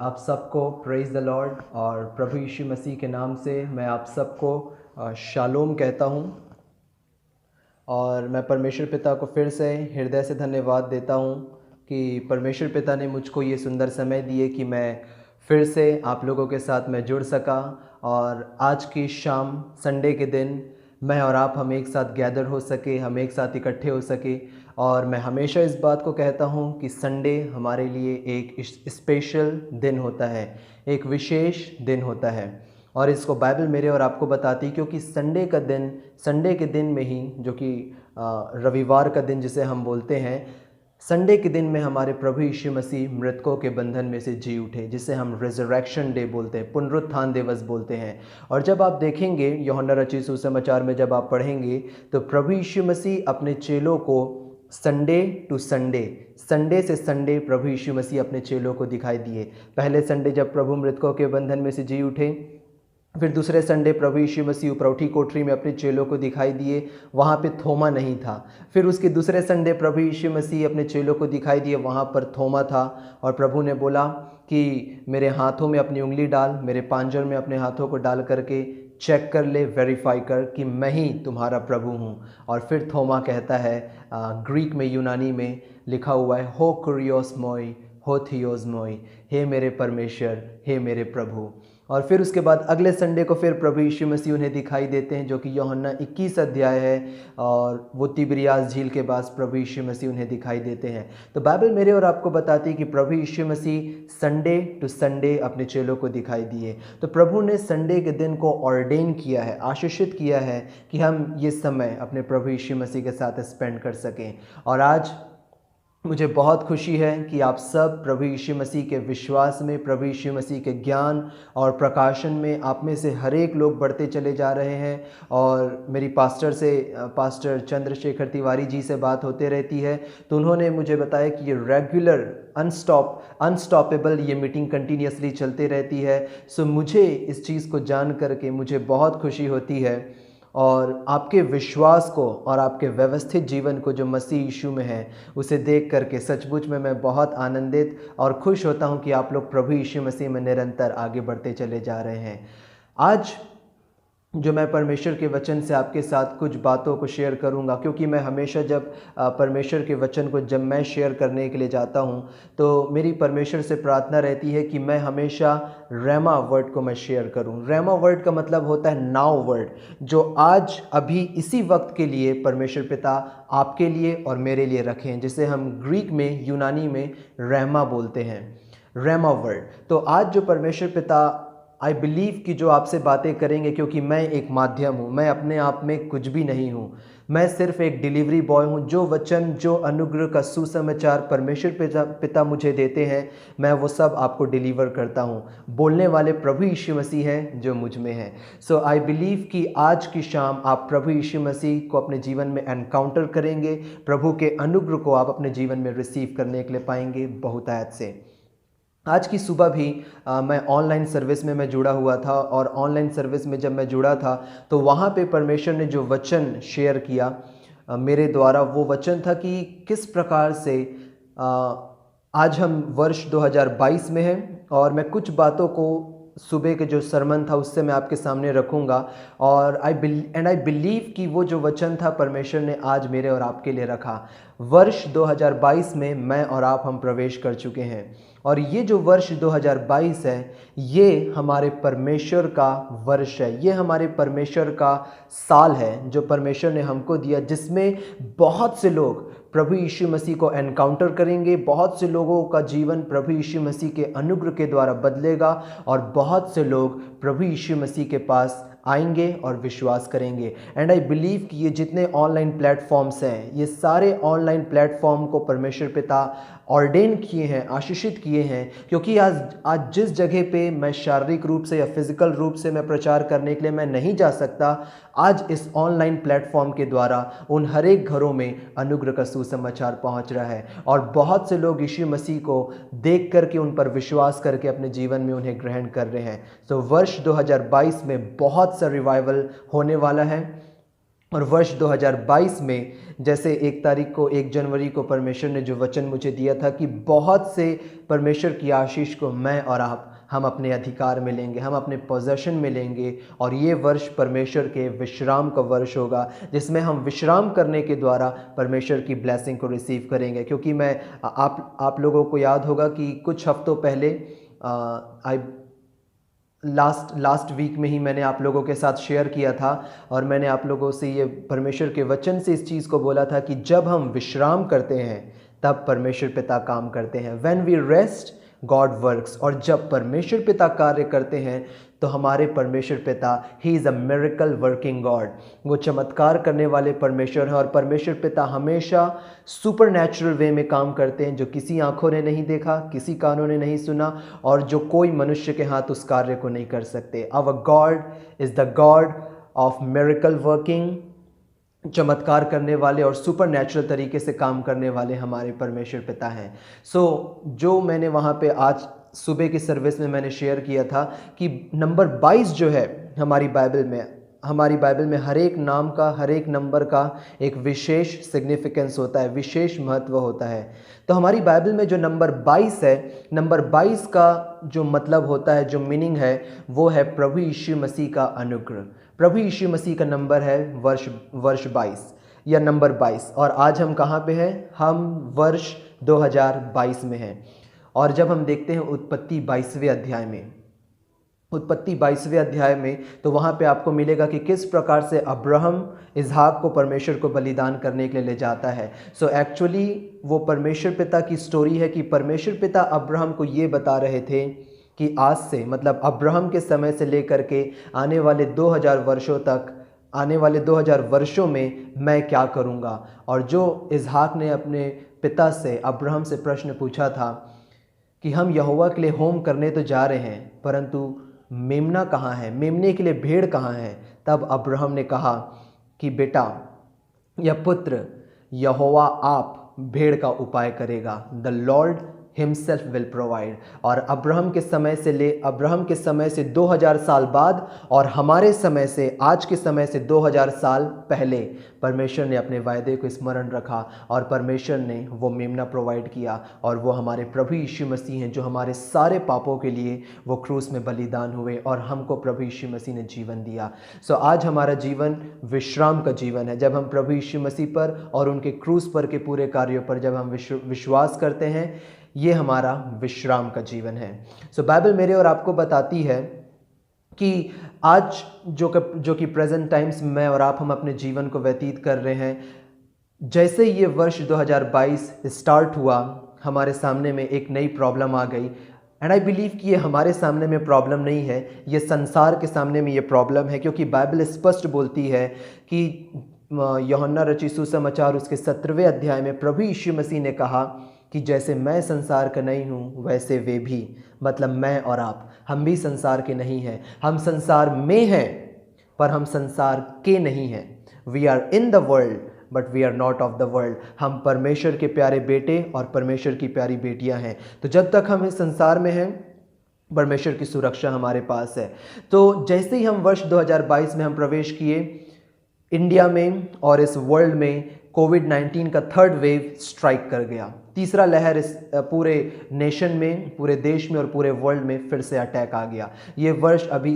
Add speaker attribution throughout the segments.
Speaker 1: आप सबको praise the Lord और प्रभु यीशु मसीह के नाम से मैं आप सबको शालोम कहता हूँ। और मैं परमेश्वर पिता को फिर से हृदय से धन्यवाद देता हूँ कि परमेश्वर पिता ने मुझको ये सुंदर समय दिए कि मैं फिर से आप लोगों के साथ मैं जुड़ सका। और आज की शाम संडे के दिन मैं और आप हम एक साथ गैदर हो सके, हम एक साथ इकट्ठे हो सके। और मैं हमेशा इस बात को कहता हूँ कि संडे हमारे लिए एक स्पेशल दिन होता है, एक विशेष दिन होता है। और इसको बाइबल मेरे और आपको बताती है, क्योंकि संडे के दिन में ही, जो कि रविवार का दिन जिसे हम बोलते हैं, संडे के दिन में हमारे प्रभु यीशु मसीह मृतकों के बंधन में से जी उठे, जिसे हम रिजरेक्शन डे बोलते हैं, पुनरुत्थान दिवस बोलते हैं। और जब आप देखेंगे यूहन्ना रचित सुसमाचार में जब आप पढ़ेंगे तो प्रभु यीशु मसीह अपने चेलों को संडे टू संडे, संडे से संडे प्रभु यीशु मसीह अपने चेलों को दिखाई दिए। पहले संडे जब प्रभु मृतकों के बंधन में से जी उठे, फिर दूसरे संडे प्रभु यीशु मसीह उपरौठी कोठरी में अपने चेलों को दिखाई दिए, वहाँ पे थोमा नहीं था। फिर उसके दूसरे संडे प्रभु यीशु मसीह अपने चेलों को दिखाई दिए, वहाँ पर थोमा था। और प्रभु ने बोला कि मेरे हाथों में अपनी उंगली डाल, मेरे पांजर में अपने हाथों को डाल करके चेक कर ले, वेरीफाई कर कि मैं ही तुम्हारा प्रभु हूँ। और फिर थोमा कहता है, ग्रीक में, यूनानी में लिखा हुआ है, हो कुरियोस मोई, हो थियोस मोई, हे मेरे परमेश्वर, हे मेरे प्रभु। और फिर उसके बाद अगले संडे को फिर प्रभु यीशु मसीह उन्हें दिखाई देते हैं, जो कि यूहन्ना 21 अध्याय है। और वो तिबिरियास झील के पास प्रभु यीशु मसीह उन्हें दिखाई देते हैं। तो बाइबल मेरे और आपको बताती है कि प्रभु यीशु मसीह संडे टू संडे अपने चेलों को दिखाई दिए। तो प्रभु ने संडे के दिन को ऑर्डेन किया है, आशीषित किया है कि हम ये समय अपने प्रभु यीशु मसीह के साथ स्पेंड कर सकें। और आज मुझे बहुत खुशी है कि आप सब प्रभु यीशु मसीह के विश्वास में, प्रभु यीशु मसीह के ज्ञान और प्रकाशन में, आप में से हर एक लोग बढ़ते चले जा रहे हैं। और मेरी पास्टर चंद्रशेखर तिवारी जी से बात होते रहती है, तो उन्होंने मुझे बताया कि ये रेगुलर अनस्टॉपेबल ये मीटिंग कंटिन्यूसली चलते रहती है। सो मुझे इस चीज़ को जान करके मुझे बहुत खुशी होती है। और आपके विश्वास को और आपके व्यवस्थित जीवन को जो मसीह यीशु में है, उसे देख करके सचमुच में मैं बहुत आनंदित और खुश होता हूं कि आप लोग प्रभु यीशु मसीह में निरंतर आगे बढ़ते चले जा रहे हैं। आज जो मैं परमेश्वर के वचन से आपके साथ कुछ बातों को शेयर करूंगा, क्योंकि मैं हमेशा जब परमेश्वर के वचन को जब मैं शेयर करने के लिए जाता हूं, तो मेरी परमेश्वर से प्रार्थना रहती है कि मैं हमेशा रेमा वर्ड को मैं शेयर करूं। रेमा वर्ड का मतलब होता है नाउ वर्ड, जो आज अभी इसी वक्त के लिए परमेश्वर पिता आपके लिए और मेरे लिए रखें, जिसे हम ग्रीक में, यूनानी में रेमा बोलते हैं, रेमा वर्ड। तो आज जो परमेश्वर पिता आई बिलीव कि जो आपसे बातें करेंगे, क्योंकि मैं एक माध्यम हूँ, मैं अपने आप में कुछ भी नहीं हूँ, मैं सिर्फ एक डिलीवरी बॉय हूँ। जो वचन, जो अनुग्रह का सुसमाचार परमेश्वर पिता मुझे देते हैं, मैं वो सब आपको डिलीवर करता हूँ। बोलने वाले प्रभु यीशु मसीह हैं जो मुझ में है। सो आई बिलीव कि आज की शाम आप प्रभु यीशु मसीह को अपने जीवन में एनकाउंटर करेंगे, प्रभु के अनुग्रह को आप अपने जीवन में रिसीव करने के लिए पाएंगे बहुतायत से। आज की सुबह भी मैं ऑनलाइन सर्विस में मैं जुड़ा हुआ था, और ऑनलाइन सर्विस में जब मैं जुड़ा था तो वहाँ पे परमेश्वर ने जो वचन शेयर किया मेरे द्वारा, वो वचन था कि किस प्रकार से आज हम वर्ष 2022 में हैं। और मैं कुछ बातों को सुबह के जो सरमन था उससे मैं आपके सामने रखूंगा। और आई बिलीव कि वो जो वचन था परमेश्वर ने आज मेरे और आपके लिए रखा। वर्ष 2022 में मैं और आप हम प्रवेश कर चुके हैं, और ये जो वर्ष 2022 है, ये हमारे परमेश्वर का वर्ष है, ये हमारे परमेश्वर का साल है जो परमेश्वर ने हमको दिया, जिसमें बहुत से लोग प्रभु यीशु मसीह को एनकाउंटर करेंगे, बहुत से लोगों का जीवन प्रभु यीशु मसीह के अनुग्रह के द्वारा बदलेगा, और बहुत से लोग प्रभु यीशु मसीह के पास आएंगे और विश्वास करेंगे। एंड आई बिलीव कि ये जितने ऑनलाइन प्लेटफॉर्म्स हैं, ये सारे ऑनलाइन प्लेटफॉर्म को परमेश्वर पिता ऑर्डेन किए हैं, आशीषित किए हैं, क्योंकि आज जिस जगह पे मैं शारीरिक रूप से या फिजिकल रूप से मैं प्रचार करने के लिए मैं नहीं जा सकता, आज इस ऑनलाइन प्लेटफॉर्म के द्वारा उन हर एक घरों में अनुग्रह का सुसमाचार पहुंच रहा है, और बहुत से लोग यीशु मसीह को देख करके, उन पर विश्वास करके अपने जीवन में उन्हें ग्रहण कर रहे हैं। तो वर्ष 2022 में बहुत सा रिवाइवल होने वाला है। और वर्ष 2022 में जैसे 1 जनवरी को परमेश्वर ने जो वचन मुझे दिया था कि बहुत से परमेश्वर की आशीष को मैं और आप हम अपने अधिकार में लेंगे, हम अपने पोजेशन में लेंगे। और ये वर्ष परमेश्वर के विश्राम का वर्ष होगा, जिसमें हम विश्राम करने के द्वारा परमेश्वर की ब्लेसिंग को रिसीव करेंगे। क्योंकि मैं आप लोगों को याद होगा कि कुछ हफ्तों पहले लास्ट वीक में ही मैंने आप लोगों के साथ शेयर किया था और मैंने आप लोगों से ये परमेश्वर के वचन से इस चीज़ को बोला था कि जब हम विश्राम करते हैं तब परमेश्वर पिता काम करते हैं। When we rest God works. और जब परमेश्वर पिता कार्य करते हैं तो हमारे परमेश्वर पिता he is a miracle working God. वो चमत्कार करने वाले परमेश्वर हैं और परमेश्वर पिता हमेशा सुपरनैचुरल वे में काम करते हैं, जो किसी आंखों ने नहीं देखा, किसी कानों ने नहीं सुना और जो कोई मनुष्य के हाथ उस कार्य को नहीं कर सकते। Our God is the God of miracle working. चमत्कार करने वाले और सुपरनैचुरल तरीके से काम करने वाले हमारे परमेश्वर पिता हैं। जो मैंने वहाँ पे आज सुबह की सर्विस में मैंने शेयर किया था कि नंबर 22 जो है हमारी बाइबल में हर एक नाम का, हर एक नंबर का एक विशेष सिग्निफिकेंस होता है, विशेष महत्व होता है। तो हमारी बाइबल में जो नंबर 22 है, नंबर 22 का जो मतलब होता है, जो मीनिंग है, वो है प्रभु यीशु मसीह का अनुग्रह। प्रभु यीशु मसीह का नंबर है वर्ष 22 या नंबर 22। और आज हम कहाँ पे हैं? हम वर्ष 2022 में हैं। और जब हम देखते हैं उत्पत्ति 22वें अध्याय में तो वहाँ पे आपको मिलेगा कि किस प्रकार से अब्राहम इसहाक को परमेश्वर को बलिदान करने के लिए ले जाता है। एक्चुअली वो परमेश्वर पिता की स्टोरी है कि परमेश्वर पिता अब्राहम को ये बता रहे थे कि आज से, मतलब अब्राहम के समय से लेकर के आने वाले 2000 वर्षों तक, आने वाले 2000 वर्षों में मैं क्या करूँगा। और जो इसहाक ने अपने पिता से, अब्राहम से प्रश्न पूछा था कि हम यहोवा के लिए होम करने तो जा रहे हैं, परंतु मेमना कहाँ है, मेमने के लिए भेड़ कहाँ है। तब अब्राहम ने कहा कि बेटा या पुत्र, यहोवा आप भेड़ का उपाय करेगा। The Lord himself will provide. और अब्राहम के समय से 2000 साल बाद और हमारे समय से, आज के समय से 2000 साल पहले परमेश्वर ने अपने वायदे को स्मरण रखा और परमेश्वर ने वो मेमना प्रोवाइड किया। और वो हमारे प्रभु यीशु मसीह हैं, जो हमारे सारे पापों के लिए वो क्रूस में बलिदान हुए और हमको प्रभु यीशु मसीह ने जीवन दिया। आज हमारा जीवन विश्राम का जीवन है। जब हम प्रभु यीशु मसीह पर और उनके क्रूस पर के पूरे कार्यों पर जब हम विश्वास करते हैं, ये हमारा विश्राम का जीवन है। बाइबल मेरे और आपको बताती है कि आज जो कि प्रेजेंट टाइम्स में और आप हम अपने जीवन को व्यतीत कर रहे हैं, जैसे ये वर्ष 2022 स्टार्ट हुआ, हमारे सामने में एक नई प्रॉब्लम आ गई। एंड आई बिलीव कि ये हमारे सामने में प्रॉब्लम नहीं है, ये संसार के सामने में ये प्रॉब्लम है। क्योंकि बाइबल स्पष्ट बोलती है कि यूहन्ना रचित सुसमाचार उसके 17वें अध्याय में प्रभु यीशु मसीह ने कहा कि जैसे मैं संसार का नहीं हूँ वैसे वे भी, मतलब मैं और आप, हम भी संसार के नहीं हैं। हम संसार में हैं पर हम संसार के नहीं हैं। We are in the world but we are not of the world. हम परमेश्वर के प्यारे बेटे और परमेश्वर की प्यारी बेटियां हैं। तो जब तक हम इस संसार में हैं, परमेश्वर की सुरक्षा हमारे पास है। तो जैसे ही हम वर्ष 2022 में हम प्रवेश किए, इंडिया में और इस वर्ल्ड में कोविड-19 का 3rd वेव स्ट्राइक कर गया। तीसरा लहर इस पूरे नेशन में, पूरे देश में और पूरे वर्ल्ड में फिर से अटैक आ गया। ये वर्ष अभी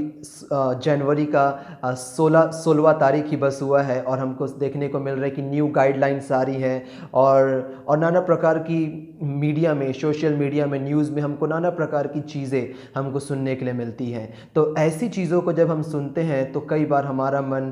Speaker 1: जनवरी का 16वां तारीख ही बस हुआ है और हमको देखने को मिल रहा है कि न्यू गाइडलाइंस आ रही हैं और नाना प्रकार की मीडिया में, सोशल मीडिया में, न्यूज़ में हमको नाना प्रकार की चीज़ें हमको सुनने के लिए मिलती हैं। तो ऐसी चीज़ों को जब हम सुनते हैं तो कई बार हमारा मन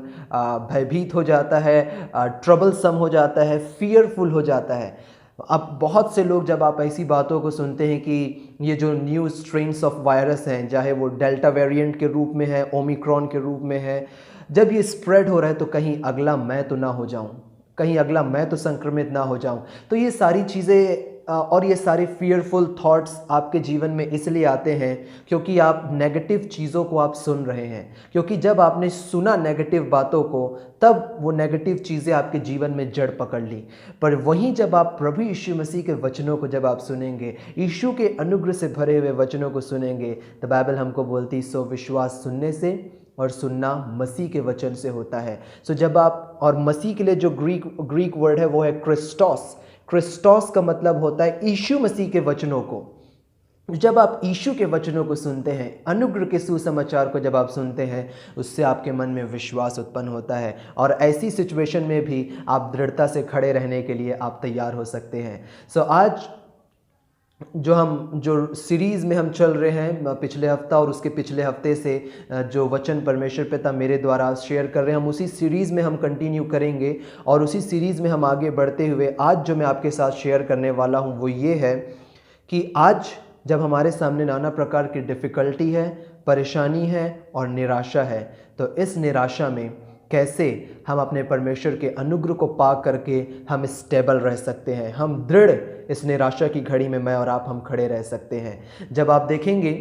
Speaker 1: भयभीत हो जाता है, ट्रबलसम हो जाता है, फियरफुल हो जाता है। अब बहुत से लोग, जब आप ऐसी बातों को सुनते हैं कि ये जो न्यू स्ट्रेन्स ऑफ वायरस हैं, चाहे वो डेल्टा वेरिएंट के रूप में है, ओमिक्रॉन के रूप में है, जब ये स्प्रेड हो रहा है तो कहीं अगला मैं तो ना हो जाऊं, कहीं अगला मैं तो संक्रमित ना हो जाऊं। तो ये सारी चीज़ें और ये सारे फियरफुल थॉट्स आपके जीवन में इसलिए आते हैं क्योंकि आप नेगेटिव चीज़ों को आप सुन रहे हैं। क्योंकि जब आपने सुना नेगेटिव बातों को, तब वो नेगेटिव चीज़ें आपके जीवन में जड़ पकड़ ली। पर वहीं जब आप प्रभु यीशु मसीह के वचनों को जब आप सुनेंगे, यीशु के अनुग्रह से भरे हुए वचनों को सुनेंगे, तो बाइबल हमको बोलती, सो विश्वास सुनने से और सुनना मसीह के वचन से होता है। सो जब आप, और मसीह के लिए जो ग्रीक वर्ड है वो है क्रिस्टोस। क्रिस्टोस का मतलब होता है यीशु मसीह के वचनों को। जब आप यीशु के वचनों को सुनते हैं, अनुग्रह के सुसमाचार को जब आप सुनते हैं, उससे आपके मन में विश्वास उत्पन्न होता है और ऐसी सिचुएशन में भी आप दृढ़ता से खड़े रहने के लिए आप तैयार हो सकते हैं। सो आज जो सीरीज़ में हम चल रहे हैं, पिछले हफ्ता और उसके पिछले हफ्ते से जो वचन परमेश्वर पिता मेरे द्वारा शेयर कर रहे हैं, हम उसी सीरीज़ में हम कंटिन्यू करेंगे। और उसी सीरीज़ में हम आगे बढ़ते हुए आज जो मैं आपके साथ शेयर करने वाला हूं वो ये है कि आज जब हमारे सामने नाना प्रकार की डिफ़िकल्टी है, परेशानी है और निराशा है, तो इस निराशा में कैसे हम अपने परमेश्वर के अनुग्रह को पा करके हम स्टेबल रह सकते हैं, हम दृढ़ इस निराशा की घड़ी में मैं और आप हम खड़े रह सकते हैं। जब आप देखेंगे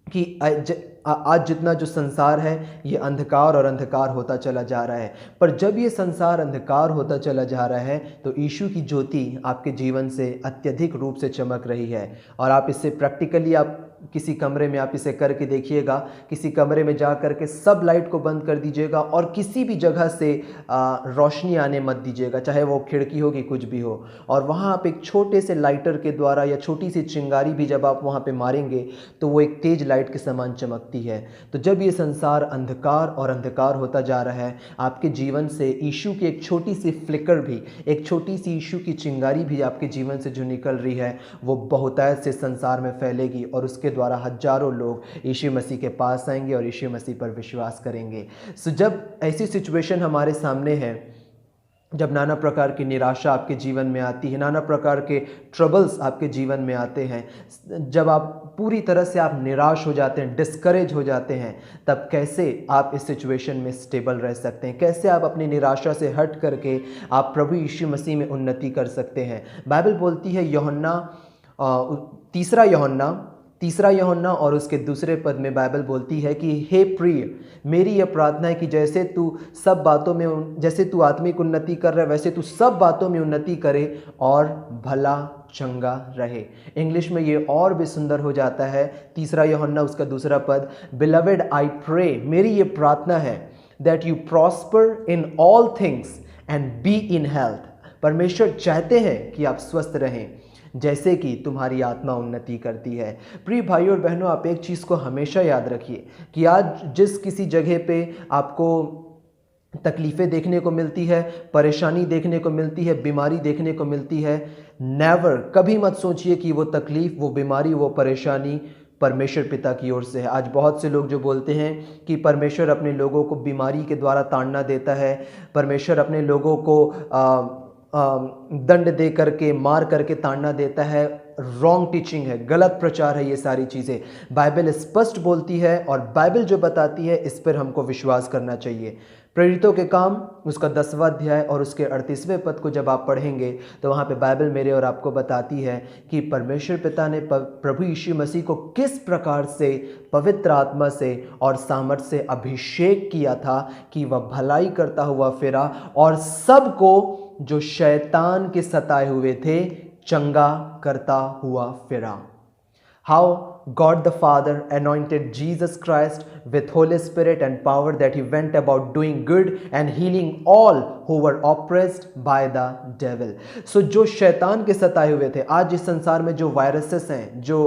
Speaker 1: कि आज जितना जो संसार है ये अंधकार और अंधकार होता चला जा रहा है, पर जब ये संसार अंधकार होता चला जा रहा है तो यीशु की ज्योति आपके जीवन से अत्यधिक रूप से चमक रही है। और आप इससे प्रैक्टिकली आप किसी कमरे में आप इसे करके देखिएगा, किसी कमरे में जा कर के सब लाइट को बंद कर दीजिएगा और किसी भी जगह से रोशनी आने मत दीजिएगा, चाहे वो खिड़की हो कि कुछ भी हो। और वहाँ आप एक छोटे से लाइटर के द्वारा या छोटी सी चिंगारी भी जब आप वहाँ पे मारेंगे तो वो एक तेज लाइट के समान चमकती है। तो जब ये संसार अंधकार और अंधकार होता जा रहा है, आपके जीवन से यीशु की एक छोटी सी फ्लिकर भी, एक छोटी सी यीशु की चिंगारी भी आपके जीवन से जो निकल रही है वो बहुतायत से संसार में फैलेगी और उसके द्वारा हजारों लोग यीशु मसीह के पास आएंगे और यीशु मसीह पर विश्वास करेंगे। सो जब ऐसी सिचुएशन हमारे सामने है, जब नाना प्रकार की निराशा आपके जीवन में आती है, नाना प्रकार के ट्रबल्स आपके जीवन में आते हैं, जब आप पूरी तरह से आप निराश हो जाते हैं, डिस्करेज हो जाते हैं, तब कैसे आप इस सिचुएशन में स्टेबल रह सकते हैं, कैसे आप अपनी निराशा से हट करके आप प्रभु यीशु मसीह में उन्नति कर सकते हैं। बाइबल बोलती है तीसरा यूहन्ना और उसके दूसरे पद में बाइबल बोलती है कि हे प्रिय, मेरी यह प्रार्थना है कि जैसे तू आत्मिक उन्नति कर रहा है वैसे तू सब बातों में उन्नति करे और भला चंगा रहे। इंग्लिश में ये और भी सुंदर हो जाता है, तीसरा यूहन्ना उसका दूसरा पद, बिलवेड आई प्रे, मेरी ये प्रार्थना है that you prosper in all things and be in health. परमेश्वर चाहते हैं कि आप स्वस्थ रहें जैसे कि तुम्हारी आत्मा उन्नति करती है। प्रिय भाइयों और बहनों, आप एक चीज़ को हमेशा याद रखिए कि आज जिस किसी जगह पे आपको तकलीफ़ें देखने को मिलती है, परेशानी देखने को मिलती है, बीमारी देखने को मिलती है, नेवर, कभी मत सोचिए कि वो तकलीफ़, वो बीमारी, वो परेशानी परमेश्वर पिता की ओर से है। आज बहुत से लोग जो बोलते हैं कि परमेश्वर अपने लोगों को बीमारी के द्वारा ताड़ना देता है, परमेश्वर अपने लोगों को दंड दे करके, मार करके ताड़ना देता है, रॉन्ग टीचिंग है, गलत प्रचार है। ये सारी चीज़ें बाइबल स्पष्ट बोलती है और बाइबल जो बताती है इस पर हमको विश्वास करना चाहिए। प्रेरितों के काम उसका 10वां अध्याय और उसके 38वें पद को जब आप पढ़ेंगे तो वहाँ पे बाइबल मेरे और आपको बताती है कि परमेश्वर पिता ने प्रभु यीशु मसीह को किस प्रकार से पवित्र आत्मा से और सामर्थ से अभिषेक किया था कि वह भलाई करता हुआ फिरा और सबको जो शैतान के सताए हुए थे चंगा करता हुआ फिरा। How God the Father anointed Jesus Christ with Holy Spirit and power, that he went about doing good and healing all who were oppressed by the devil. So जो शैतान के सताए हुए थे, आज इस संसार में जो वायरसेस हैं, जो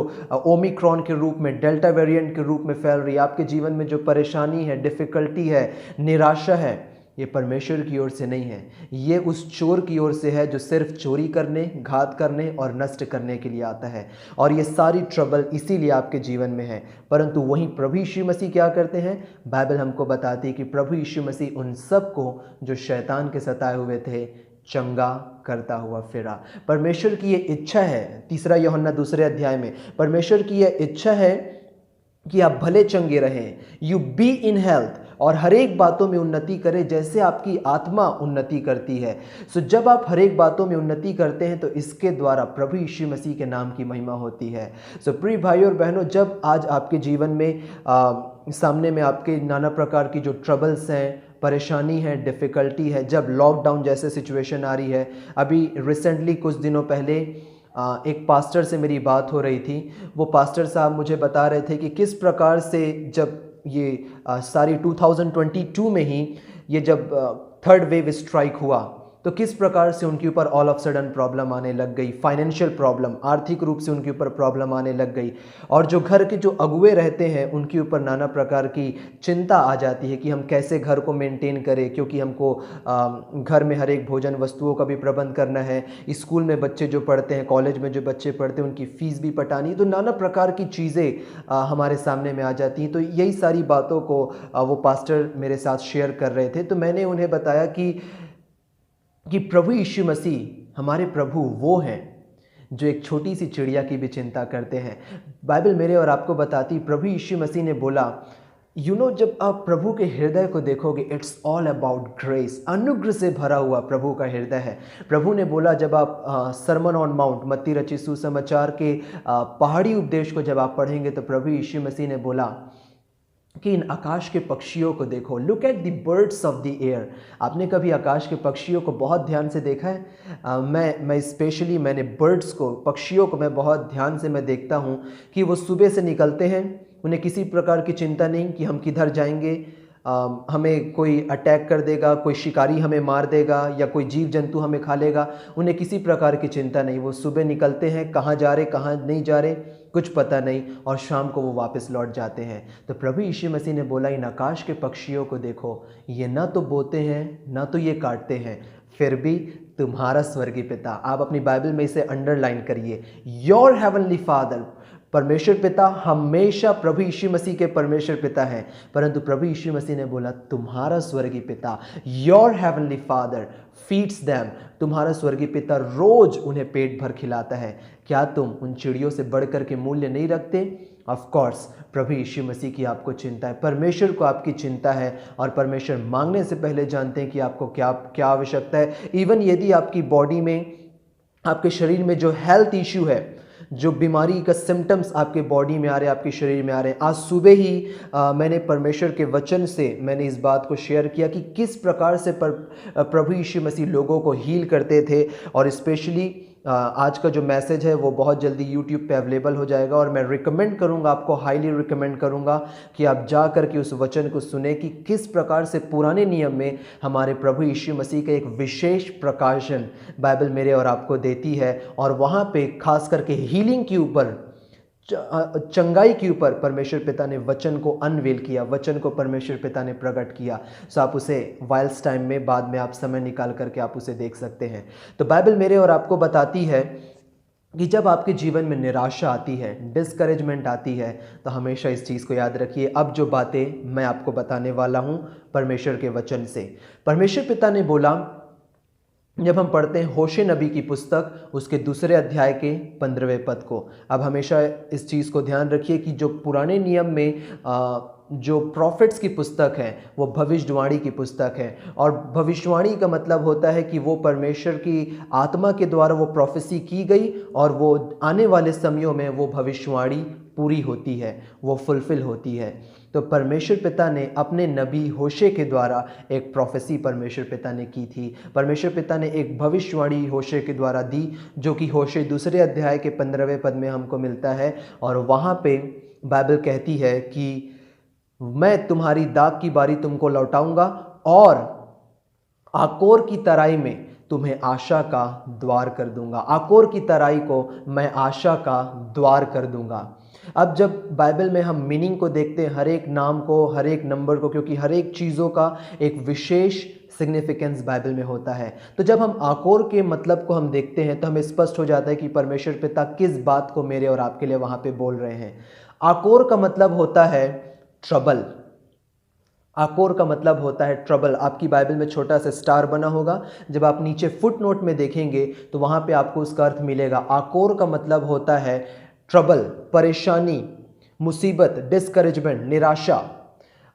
Speaker 1: ओमिक्रॉन के रूप में, डेल्टा वेरिएंट के रूप में फैल रही है, आपके जीवन में जो परेशानी है, डिफ़िकल्टी है, निराशा है, ये परमेश्वर की ओर से नहीं है, ये उस चोर की ओर से है जो सिर्फ चोरी करने, घात करने और नष्ट करने के लिए आता है। और ये सारी ट्रबल इसीलिए आपके जीवन में है। परंतु वहीं प्रभु यीशु मसीह क्या करते हैं? बाइबल हमको बताती है कि प्रभु यीशु मसीह उन सब को जो शैतान के सताए हुए थे चंगा करता हुआ फिरा। परमेश्वर की ये इच्छा है, तीसरा यूहन्ना दूसरे अध्याय में परमेश्वर की ये इच्छा है कि आप भले चंगे रहें, यू बी इन हेल्थ, और हर एक बातों में उन्नति करें जैसे आपकी आत्मा उन्नति करती है। सो जब आप हर एक बातों में उन्नति करते हैं तो इसके द्वारा प्रभु यीशु मसीह के नाम की महिमा होती है। सो प्रिय भाइयों और बहनों, जब आज आपके जीवन में सामने में आपके नाना प्रकार की जो ट्रबल्स हैं, परेशानी है, डिफ़िकल्टी है, जब लॉकडाउन जैसे सिचुएशन आ रही है, अभी रिसेंटली कुछ दिनों पहले एक पास्टर से मेरी बात हो रही थी। वो पास्टर साहब मुझे बता रहे थे कि किस प्रकार से जब ये सारी 2022 में ही ये जब थर्ड वेव स्ट्राइक हुआ तो किस प्रकार से उनके ऊपर ऑल ऑफ सडन प्रॉब्लम आने लग गई, फाइनेंशियल प्रॉब्लम, आर्थिक रूप से उनके ऊपर प्रॉब्लम आने लग गई। और जो घर के जो अगुए रहते हैं उनके ऊपर नाना प्रकार की चिंता आ जाती है कि हम कैसे घर को मेंटेन करें, क्योंकि हमको घर में हर एक भोजन वस्तुओं का भी प्रबंध करना है, स्कूल में बच्चे जो पढ़ते हैं, कॉलेज में जो बच्चे पढ़ते हैं उनकी फ़ीस भी पटानी है। तो नाना प्रकार की चीज़ें हमारे सामने में आ जाती हैं। तो यही सारी बातों को वो पास्टर मेरे साथ शेयर कर रहे थे। तो मैंने उन्हें बताया कि प्रभु यीशु मसीह हमारे प्रभु वो हैं जो एक छोटी सी चिड़िया की भी चिंता करते हैं। बाइबल मेरे और आपको बताती, प्रभु यीशु मसीह ने बोला, जब आप प्रभु के हृदय को देखोगे, इट्स ऑल अबाउट ग्रेस, अनुग्रह से भरा हुआ प्रभु का हृदय है। प्रभु ने बोला, जब आप सरमन ऑन माउंट, मत्ती रचित सुसमाचार के पहाड़ी उपदेश को जब आप पढ़ेंगे तो प्रभु यीशु मसीह ने बोला कि इन आकाश के पक्षियों को देखो, look at the birds of the air. आपने कभी आकाश के पक्षियों को बहुत ध्यान से देखा है? मैं स्पेशली मैंने बर्ड्स को, पक्षियों को मैं बहुत ध्यान से मैं देखता हूँ कि वो सुबह से निकलते हैं, उन्हें किसी प्रकार की चिंता नहीं कि हम किधर जाएंगे, हमें कोई अटैक कर देगा, कोई शिकारी हमें मार देगा या कोई जीव जंतु हमें खा लेगा। उन्हें किसी प्रकार की चिंता नहीं। वो सुबह निकलते हैं, कहाँ जा रहे कहाँ नहीं जा रहे कुछ पता नहीं, और शाम को वो वापस लौट जाते हैं। तो प्रभु यीशु मसीह ने बोला, इन आकाश के पक्षियों को देखो, ये ना तो बोते हैं ना तो ये काटते हैं, फिर भी तुम्हारा स्वर्गीय पिता, आप अपनी बाइबल में इसे अंडरलाइन करिए, योर हेवनली फादर, परमेश्वर पिता हमेशा प्रभु यीशु मसीह के परमेश्वर पिता हैं, परंतु प्रभु यीशु मसीह ने बोला तुम्हारा स्वर्गीय पिता, your heavenly father feeds them, तुम्हारा स्वर्गीय पिता रोज उन्हें पेट भर खिलाता है। क्या तुम उन चिड़ियों से बढ़कर के मूल्य नहीं रखते? ऑफ कोर्स प्रभु यीशु मसीह की आपको चिंता है, परमेश्वर को आपकी चिंता है, और परमेश्वर मांगने से पहले जानते हैं कि आपको क्या क्या आवश्यकता है। इवन यदि आपकी बॉडी में, आपके शरीर में जो हेल्थ इश्यू है, जो बीमारी का सिम्टम्स आपके बॉडी में आ रहे हैं, आपके शरीर में आ रहे हैं, आज सुबह ही मैंने परमेश्वर के वचन से मैंने इस बात को शेयर किया कि किस प्रकार से प्रभु यीशु मसीह लोगों को हील करते थे। और स्पेशली आज का जो मैसेज है वो बहुत जल्दी यूट्यूब पे अवेलेबल हो जाएगा, और मैं रिकमेंड करूंगा, आपको हाईली रिकमेंड करूंगा कि आप जा कर के उस वचन को सुने कि किस प्रकार से पुराने नियम में हमारे प्रभु यीशु मसीह का एक विशेष प्रकाशन बाइबल मेरे और आपको देती है। और वहाँ पे खास करके हीलिंग के ऊपर, चंगाई के ऊपर परमेश्वर पिता ने वचन को अनवेल किया, वचन को परमेश्वर पिता ने प्रकट किया। सो आप उसे वाइल्स टाइम में, बाद में आप समय निकाल करके आप उसे देख सकते हैं। तो बाइबल मेरे और आपको बताती है कि जब आपके जीवन में निराशा आती है, डिस्करेजमेंट आती है, तो हमेशा इस चीज़ को याद रखिए। अब जो बातें मैं आपको बताने वाला हूँ परमेश्वर के वचन से, परमेश्वर पिता ने बोला, जब हम पढ़ते हैं होशे नबी की पुस्तक उसके 2 अध्याय के 15वें पद को, अब हमेशा इस चीज़ को ध्यान रखिए कि जो पुराने नियम में जो प्रॉफिट्स की पुस्तक है वो भविष्यवाणी की पुस्तक है, और भविष्यवाणी का मतलब होता है कि वो परमेश्वर की आत्मा के द्वारा वो प्रोफेसी की गई, और वो आने वाले समयों में वो भविष्यवाणी पूरी होती है, वो फुलफिल होती है। तो परमेश्वर पिता ने अपने नबी होशे के द्वारा एक प्रोफेसी परमेश्वर पिता ने की थी। परमेश्वर पिता ने एक भविष्यवाणी होशे के द्वारा दी, जो कि होशे 2 अध्याय के 15वें पद में हमको मिलता है। और वहाँ पे बाइबल कहती है कि मैं तुम्हारी दाग की बारी तुमको लौटाऊंगा, और आकोर की तराई में तुम्हें आशा का द्वार कर दूंगा। आकोर की तराई को मैं आशा का द्वार कर दूंगा। अब जब बाइबल में हम मीनिंग को देखते हैं, हर एक नाम को, हर एक नंबर को, क्योंकि हर एक चीज़ों का एक विशेष सिग्निफिकेंस बाइबल में होता है, तो जब हम आकोर के मतलब को हम देखते हैं तो हमें स्पष्ट हो जाता है कि परमेश्वर पिता किस बात को मेरे और आपके लिए वहाँ पे बोल रहे हैं। आकोर का मतलब होता है ट्रबल। आकोर का मतलब होता है ट्रबल। आपकी बाइबल में छोटा सा स्टार बना होगा, जब आप नीचे फुट नोट में देखेंगे तो वहाँ पे आपको उसका अर्थ मिलेगा। आकोर का मतलब होता है ट्रबल, परेशानी, मुसीबत, डिस्करेजमेंट, निराशा,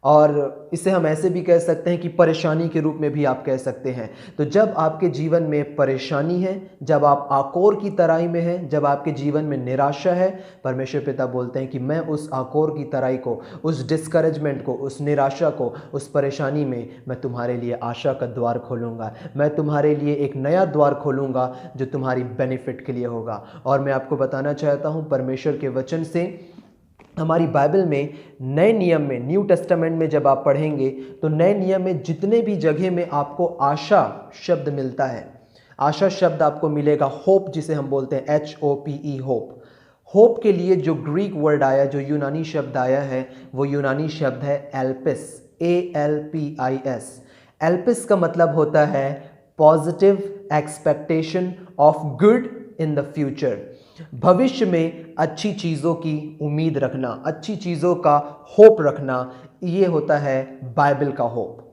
Speaker 1: और इसे हम ऐसे भी कह सकते हैं कि परेशानी के रूप में भी आप कह सकते हैं। तो जब आपके जीवन में परेशानी है, जब आप आकोर की तराई में हैं, जब आपके जीवन में निराशा है, परमेश्वर पिता बोलते हैं कि मैं उस आकोर की तराई को, उस डिस्करेजमेंट को, उस निराशा को, उस परेशानी में मैं तुम्हारे लिए आशा का द्वार खोलूँगा। मैं तुम्हारे लिए एक नया द्वार खोलूँगा जो तुम्हारी बेनिफिट के लिए होगा। और मैं आपको बताना चाहता हूँ परमेश्वर के वचन से हमारी बाइबल में नए नियम में, न्यू टेस्टामेंट में जब आप पढ़ेंगे तो नए नियम में जितने भी जगह में आपको आशा शब्द मिलता है, आशा शब्द आपको मिलेगा, होप जिसे हम बोलते हैं, HOPE, होप। होप के लिए जो ग्रीक वर्ड आया, जो यूनानी शब्द आया है, वो यूनानी शब्द है एल्पिस, ALPIS। एल्पिस का मतलब होता है positive expectation of good in the future. भविष्य में अच्छी चीज़ों की उम्मीद रखना, अच्छी चीज़ों का होप रखना, ये होता है बाइबल का होप।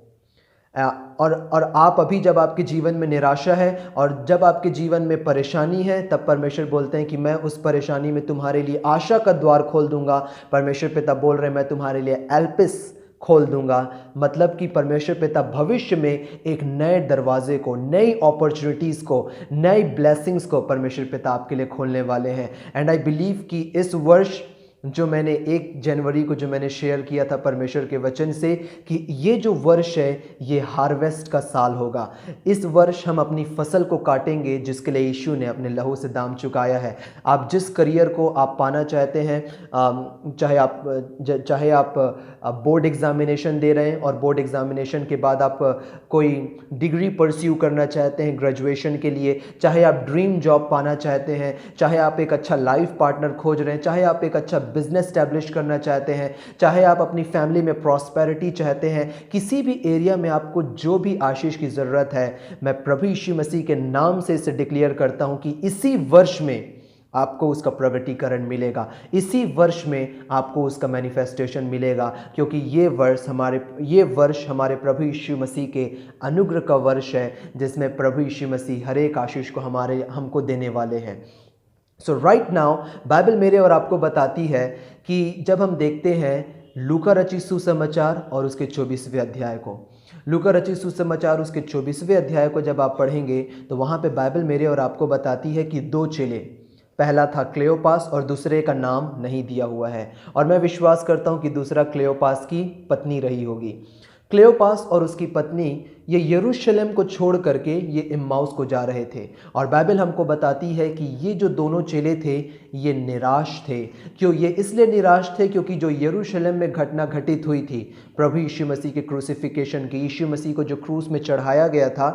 Speaker 1: और आप अभी जब आपके जीवन में निराशा है और जब आपके जीवन में परेशानी है, तब परमेश्वर बोलते हैं कि मैं उस परेशानी में तुम्हारे लिए आशा का द्वार खोल दूंगा। परमेश्वर पिता बोल रहे हैं मैं तुम्हारे लिए एल्पिस खोल दूंगा। मतलब कि परमेश्वर पिता भविष्य में एक नए दरवाजे को, नई अपॉर्चुनिटीज़ को, नई ब्लेसिंग्स को परमेश्वर पिता आपके लिए खोलने वाले हैं। एंड आई बिलीव कि इस वर्ष जो मैंने 1 जनवरी को जो मैंने शेयर किया था परमेश्वर के वचन से, कि ये जो वर्ष है ये हार्वेस्ट का साल होगा। इस वर्ष हम अपनी फसल को काटेंगे जिसके लिए यीशु ने अपने लहू से दाम चुकाया है। आप जिस करियर को आप पाना चाहते हैं, चाहे आप बोर्ड एग्जामिनेशन दे रहे हैं और बोर्ड एग्जामिनेशन के बाद आप कोई डिग्री परस्यू करना चाहते हैं ग्रेजुएशन के लिए, चाहे आप ड्रीम जॉब पाना चाहते हैं, चाहे आप एक अच्छा लाइफ पार्टनर खोज रहे हैं, चाहे आप एक अच्छा बिजनेस स्टैब्लिश करना चाहते हैं, चाहे आप अपनी फैमिली में प्रॉस्पेरिटी चाहते हैं, किसी भी एरिया में आपको जो भी आशीष की ज़रूरत है, मैं प्रभु यीशु मसीह के नाम से इसे डिक्लेयर करता हूं कि इसी वर्ष में आपको उसका प्रगटीकरण मिलेगा, इसी वर्ष में आपको उसका मैनिफेस्टेशन मिलेगा, क्योंकि ये वर्ष हमारे प्रभु यीशु मसीह के अनुग्रह का वर्ष है, जिसमें प्रभु यीशु मसीह हर एक आशीष को हमको देने वाले हैं। सो राइट नाउ बाइबल मेरे और आपको बताती है कि जब हम देखते हैं लूका रचित सुसमाचार और उसके 24वें अध्याय को, लूका रचित सुसमाचार उसके 24वें अध्याय को जब आप पढ़ेंगे तो वहाँ पे बाइबल मेरे और आपको बताती है कि 2 चेले, पहला था क्लेओपास और दूसरे का नाम नहीं दिया हुआ है, और मैं विश्वास करता हूँ कि दूसरा क्लेओपास की पत्नी रही होगी। क्लेओपास और उसकी पत्नी ये यरूशलेम को छोड़ करके ये इम्माउस को जा रहे थे, और बाइबल हमको बताती है कि ये जो दोनों चेले थे ये निराश थे। क्यों ये इसलिए निराश थे? क्योंकि जो यरूशलेम में घटना घटित हुई थी प्रभु यीशु मसीह के क्रूसिफिकेशन की, यीशु मसीह को जो क्रूस में चढ़ाया गया था,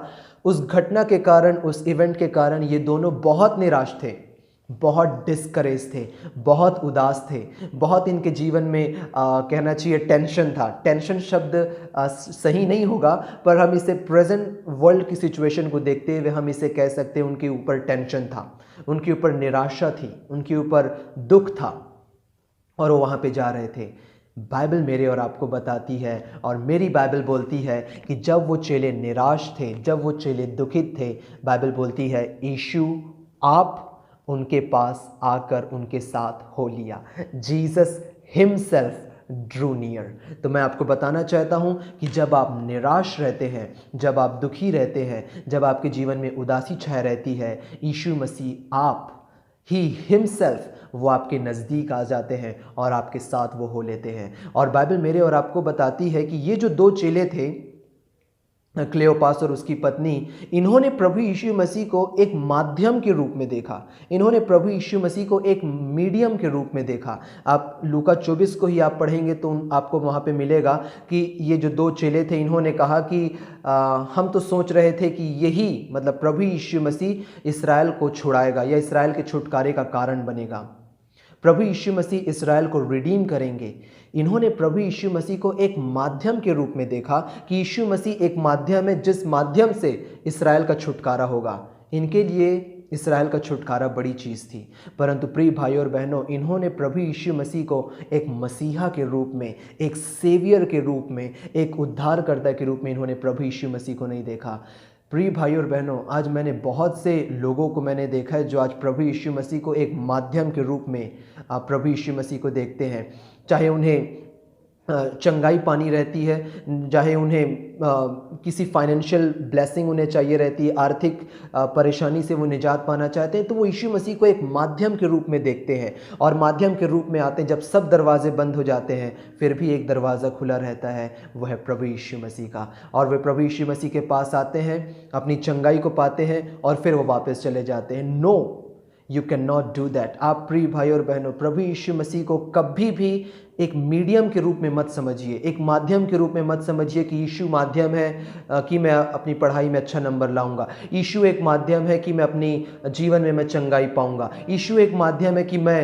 Speaker 1: उस घटना के कारण, उस इवेंट के कारण ये दोनों बहुत निराश थे, बहुत डिस्करेज थे, बहुत उदास थे, बहुत इनके जीवन में कहना चाहिए टेंशन था। टेंशन शब्द सही नहीं होगा, पर हम इसे प्रेजेंट वर्ल्ड की सिचुएशन को देखते हुए हम इसे कह सकते हैं उनके ऊपर टेंशन था, उनके ऊपर निराशा थी, उनके ऊपर दुख था, और वो वहाँ पे जा रहे थे। बाइबल मेरे और आपको बताती है, और मेरी बाइबल बोलती है कि जब वो चेले निराश थे, जब वो चेले दुखित थे, बाइबल बोलती है यीशु आप उनके पास आकर उनके साथ हो लिया। Jesus himself Drew near. तो मैं आपको बताना चाहता हूं कि जब आप निराश रहते हैं, जब आप दुखी रहते हैं, जब आपके जीवन में उदासी छाया रहती है, यीशु मसीह आप ही हिमसेल्फ वो आपके नज़दीक आ जाते हैं और आपके साथ वो हो लेते हैं। और बाइबल मेरे और आपको बताती है कि ये जो 2 चेले थे, क्लेओपास और उसकी पत्नी, इन्होंने प्रभु यीशु मसीह को एक माध्यम के रूप में देखा, इन्होंने प्रभु यीशु मसीह को एक मीडियम के रूप में देखा। आप लूका 24 को ही आप पढ़ेंगे तो आपको वहाँ पे मिलेगा कि ये जो 2 चेले थे, इन्होंने कहा कि हम तो सोच रहे थे कि यही मतलब प्रभु यीशु मसीह इस्राएल को छुड़ाएगा या इस्राएल के छुटकारे का कारण बनेगा, प्रभु यीशु मसीह इस्राएल को रिडीम करेंगे। इन्होंने प्रभु यीशु मसीह को एक माध्यम के रूप में देखा कि यीशु मसीह एक माध्यम है जिस माध्यम से इस्राएल का छुटकारा होगा। इनके लिए इस्राएल का छुटकारा बड़ी चीज़ थी, परंतु प्रिय भाइयों और बहनों, इन्होंने प्रभु यीशु मसीह को एक मसीहा के रूप में, एक सेवियर के रूप में, एक उद्धारकर्ता के रूप में इन्होंने प्रभु यीशु मसीह को नहीं देखा। प्रिय भाइयों और बहनों, आज मैंने बहुत से लोगों को मैंने देखा है जो आज प्रभु यीशु मसीह को एक माध्यम के रूप में प्रभु यीशु मसीह को देखते हैं। चाहे उन्हें चंगाई पानी रहती है, चाहे उन्हें किसी फाइनेंशियल ब्लेसिंग उन्हें चाहिए रहती है, आर्थिक परेशानी से वो निजात पाना चाहते हैं, तो वो यीशु मसीह को एक माध्यम के रूप में देखते हैं और माध्यम के रूप में आते हैं। जब सब दरवाजे बंद हो जाते हैं फिर भी एक दरवाज़ा खुला रहता है, वह है प्रभु यीशु मसीह का, और वे प्रभु यीशु मसीह के पास आते हैं, अपनी चंगाई को पाते हैं और फिर वो वापस चले जाते हैं। No, you can not do that. आप प्रिय भाई और बहनों, प्रभु यीशु मसीह को कभी भी एक मीडियम के रूप में मत समझिए, एक माध्यम के रूप में मत समझिए कि यीशु माध्यम है कि मैं अपनी पढ़ाई में अच्छा नंबर लाऊंगा। यीशु एक माध्यम है कि मैं अपनी जीवन में मैं चंगाई पाऊंगा। यीशु एक माध्यम है कि मैं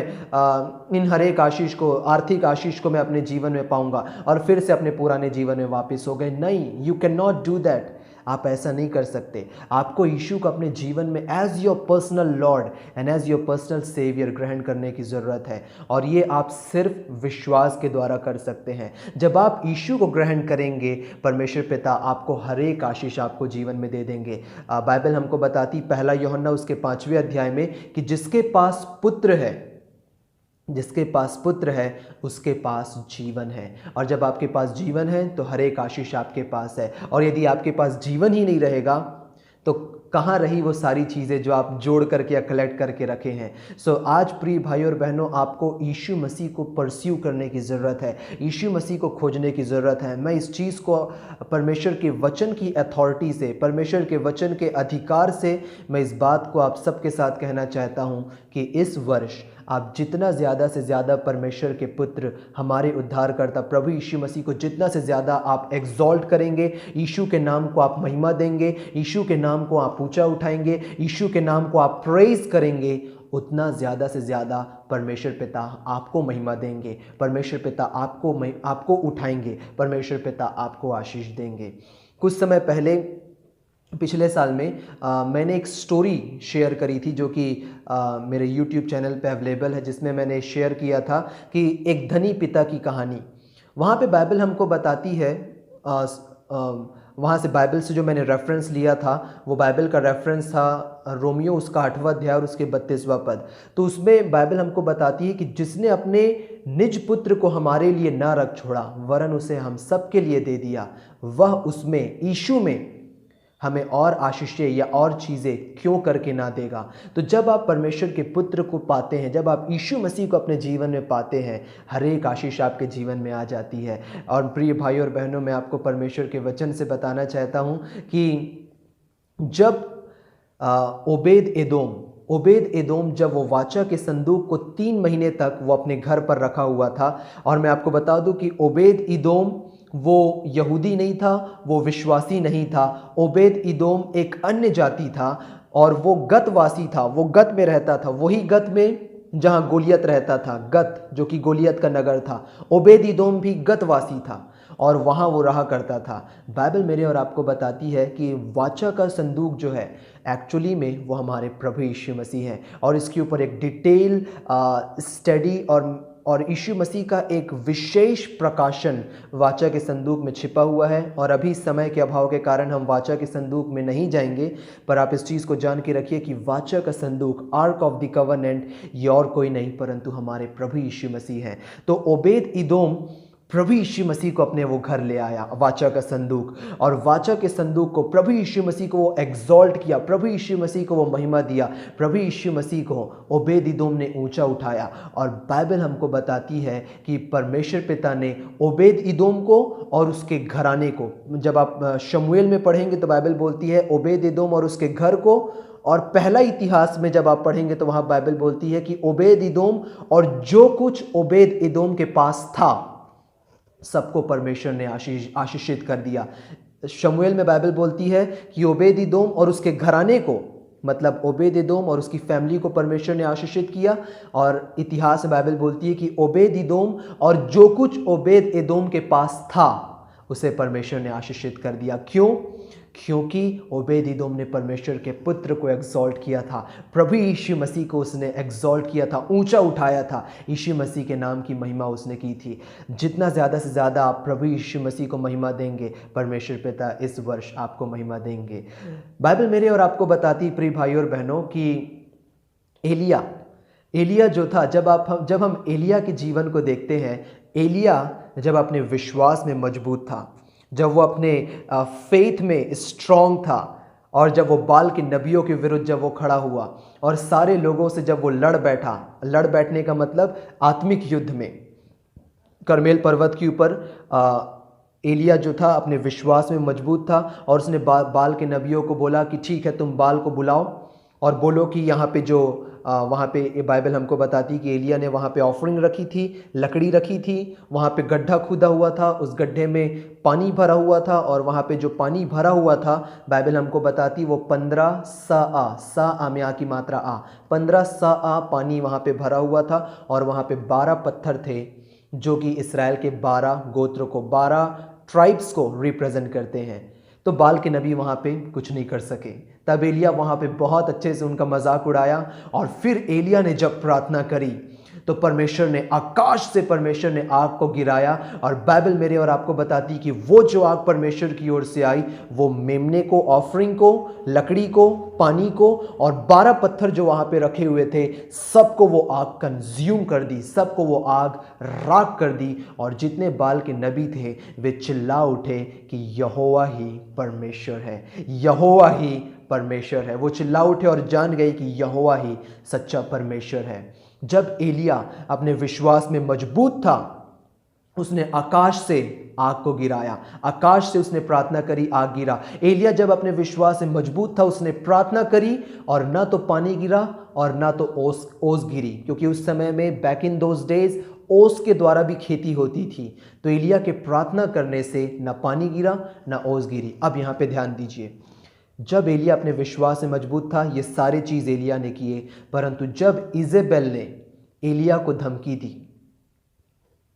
Speaker 1: इन हर एक आशीष को, आर्थिक आशीष को मैं अपने जीवन में पाऊंगा और फिर से अपने पुराने जीवन में वापस हो गए। नहीं, you can not do that. आप ऐसा नहीं कर सकते। आपको यीशु को अपने जीवन में as your personal Lord and as your personal saviour ग्रहण करने की ज़रूरत है, और ये आप सिर्फ विश्वास के द्वारा कर सकते हैं। जब आप यीशु को ग्रहण करेंगे, परमेश्वर पिता आपको हर एक आशीष आपको जीवन में दे देंगे। बाइबल हमको बताती, पहला यूहन्ना उसके 5वें अध्याय में, कि जिसके पास पुत्र है, जिसके पास पुत्र है उसके पास जीवन है। और जब आपके पास जीवन है तो हर एक आशीष आपके पास है। और यदि आपके पास जीवन ही नहीं रहेगा तो कहाँ रही वो सारी चीज़ें जो आप जोड़ करके या कलेक्ट करके रखे हैं। सो आज प्रिय भाई और बहनों, आपको यीशु मसीह को परस्यू करने की ज़रूरत है, यीशु मसीह को खोजने की ज़रूरत है। मैं इस चीज़ को परमेश्वर के वचन की अथॉरिटी से, परमेश्वर के वचन के अधिकार से मैं इस बात को आप सबके साथ कहना चाहता हूँ कि इस वर्ष आप जितना ज़्यादा से ज़्यादा परमेश्वर के पुत्र, हमारे उद्धारकर्ता प्रभु यीशु मसीह को जितना से ज़्यादा आप एग्जॉल्ट करेंगे, यीशु के नाम को आप महिमा देंगे, यीशु के नाम को आप ऊंचा उठाएंगे, यीशु के नाम को आप प्रेज करेंगे, उतना ज़्यादा से ज़्यादा परमेश्वर पिता आपको महिमा देंगे, परमेश्वर पिता आपको उठाएंगे, परमेश्वर पिता आपको आशीष देंगे। कुछ समय पहले, पिछले साल में मैंने एक स्टोरी शेयर करी थी जो कि मेरे YouTube चैनल पे अवेलेबल है, जिसमें मैंने शेयर किया था कि एक धनी पिता की कहानी। वहाँ पे बाइबल हमको बताती है, वहाँ से बाइबल से जो मैंने रेफरेंस लिया था वो बाइबल का रेफरेंस था रोमियो उसका 8वां अध्याय और उसके 32वां पद। तो उसमें बाइबल हमको बताती है कि जिसने अपने निज पुत्र को हमारे लिए ना रख छोड़ा वरन उसे हम सब के लिए दे दिया, वह उसमें, यीशु में, हमें और आशीषें या और चीज़ें क्यों करके ना देगा। तो जब आप परमेश्वर के पुत्र को पाते हैं, जब आप यीशु मसीह को अपने जीवन में पाते हैं, हर एक आशीष आपके जीवन में आ जाती है। और प्रिय भाई और बहनों, मैं आपको परमेश्वर के वचन से बताना चाहता हूँ कि जब ओबेद एदोम जब वो वाचा के संदूक को 3 महीने तक वो अपने घर पर रखा हुआ था, और मैं आपको बता दूं कि ओबेद एदोम वो यहूदी नहीं था, वो विश्वासी नहीं था। ओबेद एदोम एक अन्य जाति था और वो गतवासी था, वो गत में रहता था, वही गत में जहाँ गोलियत रहता था, गत जो कि गोलियत का नगर था। ओबेद एदोम भी गतवासी था और वहाँ वो रहा करता था। बाइबल मेरे और आपको बताती है कि वाचा का संदूक जो है एक्चुअली में वो हमारे प्रभु यीशु मसीह हैं, और इसके ऊपर एक डिटेल स्टडी और यीशु मसीह का एक विशेष प्रकाशन वाचा के संदूक में छिपा हुआ है। और अभी समय के अभाव के कारण हम वाचा के संदूक में नहीं जाएंगे, पर आप इस चीज़ को जान के रखिए कि वाचा का संदूक, आर्क ऑफ द कवर्नेंट, ये और कोई नहीं परंतु हमारे प्रभु यीशु मसीह हैं। तो ओबेद एदोम प्रभु यीशु मसीह को अपने वो घर ले आया, वाचा का संदूक, और वाचा के संदूक को प्रभु यीशु मसीह को वो एग्जॉल्ट किया, प्रभु यीशु मसीह को वो महिमा दिया, प्रभु यीशु मसीह को ओबेद एदोम ने ऊंचा उठाया। और बाइबल हमको बताती है कि परमेश्वर पिता ने ओबेद एदोम को और उसके घराने को, जब आप शमूएल में पढ़ेंगे तो बाइबल बोलती है ओबेद एदोम और उसके घर को, और पहला इतिहास में जब आप पढ़ेंगे तो वहाँ बाइबल बोलती है कि ओबेद एदोम और जो कुछ ओबेद एदोम के पास था सबको परमेश्वर ने आशीषित कर दिया। शमूएल में बाइबल बोलती है कि ओबेद एदोम और उसके घराने को, मतलब ओबेद एदोम और उसकी फैमिली को परमेश्वर ने आशीषित किया। और इतिहास में बाइबल बोलती है कि ओबेद एदोम और जो कुछ ओबेद एदोम के पास था उसे परमेश्वर ने आशीषित कर दिया। क्यों? क्योंकि ओबेद एदोम ने परमेश्वर के पुत्र को एग्जॉल्ट किया था, प्रभु यीशु मसीह को उसने एग्जॉल्ट किया था, ऊंचा उठाया था, यीशु मसीह के नाम की महिमा उसने की थी। जितना ज़्यादा से ज़्यादा आप प्रभु यीशु मसीह को महिमा देंगे, परमेश्वर पिता इस वर्ष आपको महिमा देंगे। बाइबल मेरे और आपको बताती, प्रिय भाई और बहनों, कि एलिया जो था, जब हम एलिया के जीवन को देखते हैं, एलिया जब अपने विश्वास में मजबूत था, जब वो अपने फेथ में स्ट्रांग था, और जब वो बाल के नबियों के विरुद्ध जब वो खड़ा हुआ और सारे लोगों से जब वो लड़ बैठने का मतलब आत्मिक युद्ध में, करमेल पर्वत के ऊपर एलिया जो था अपने विश्वास में मजबूत था, और उसने बाल के नबियों को बोला कि ठीक है, तुम बाल को बुलाओ और बोलो कि यहाँ पे जो वहाँ पे ये बाइबल हमको बताती है कि एलिया ने वहाँ पे ऑफरिंग रखी थी, लकड़ी रखी थी, वहाँ पे गड्ढा खुदा हुआ था, उस गड्ढे में पानी भरा हुआ था और वहाँ पे जो पानी भरा हुआ था बाइबल हमको बताती वो 15 सा में आ की मात्रा आ, 15 सा पानी वहाँ पे भरा हुआ था और वहाँ पे 12 पत्थर थे जो कि इसराइल के 12 गोत्रों को, 12 ट्राइब्स को रिप्रेजेंट करते हैं। तो बाल के नबी वहाँ पे कुछ नहीं कर सके। तब एलिया वहाँ पे बहुत अच्छे से उनका मजाक उड़ाया और फिर एलिया ने जब प्रार्थना करी तो परमेश्वर ने आग को गिराया और बाइबल मेरे और आपको बताती कि वो जो आग परमेश्वर की ओर से आई वो मेमने को, ऑफरिंग को, लकड़ी को, पानी को और 12 पत्थर जो वहाँ पे रखे हुए थे सबको वो आग कंज्यूम कर दी, सबको वो आग राख कर दी। और जितने बाल के नबी थे वे चिल्ला उठे कि यहोवा ही परमेश्वर है, यहोवा ही परमेश्वर है। वो चिल्ला उठे और जान गए कि यहोवा ही सच्चा परमेश्वर है। जब एलिया अपने विश्वास में मजबूत था उसने आकाश से आग को गिराया, आकाश से उसने प्रार्थना करी, आग गिरा। एलिया जब अपने विश्वास में मजबूत था उसने प्रार्थना करी और ना तो पानी गिरा और ना तो ओस गिरी, क्योंकि उस समय में बैक इन दोज डेज ओस के द्वारा भी खेती होती थी। तो एलिया के प्रार्थना करने से ना पानी गिरा ना ओस गिरी। अब यहाँ पे ध्यान दीजिए, जब एलिया अपने विश्वास में मजबूत था ये सारी चीज़ एलिया ने किए, परंतु जब इजेबेल ने एलिया को धमकी दी,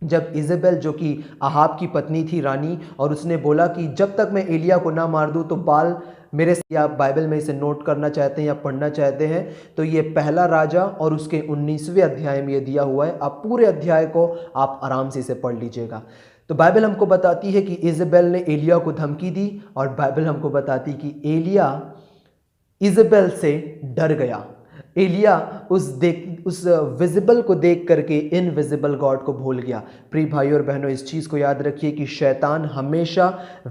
Speaker 1: जब इजेबेल जो कि अहाब की पत्नी थी, रानी, और उसने बोला कि जब तक मैं एलिया को ना मार दूं तो बाल मेरे से, आप बाइबल में इसे नोट करना चाहते हैं या पढ़ना चाहते हैं तो ये पहला राजा और उसके 19वें अध्याय में ये दिया हुआ है। आप पूरे अध्याय को आप आराम से इसे पढ़ लीजिएगा। तो बाइबल हमको बताती है कि इजेबेल ने एलिया को धमकी दी और बाइबल हमको बताती कि एलिया इजेबेल से डर गया। एलिया उस विजिबल को देख करके इनविजिबल गॉड को भूल गया। प्रिय भाइयों और बहनों, इस चीज़ को याद रखिए कि शैतान हमेशा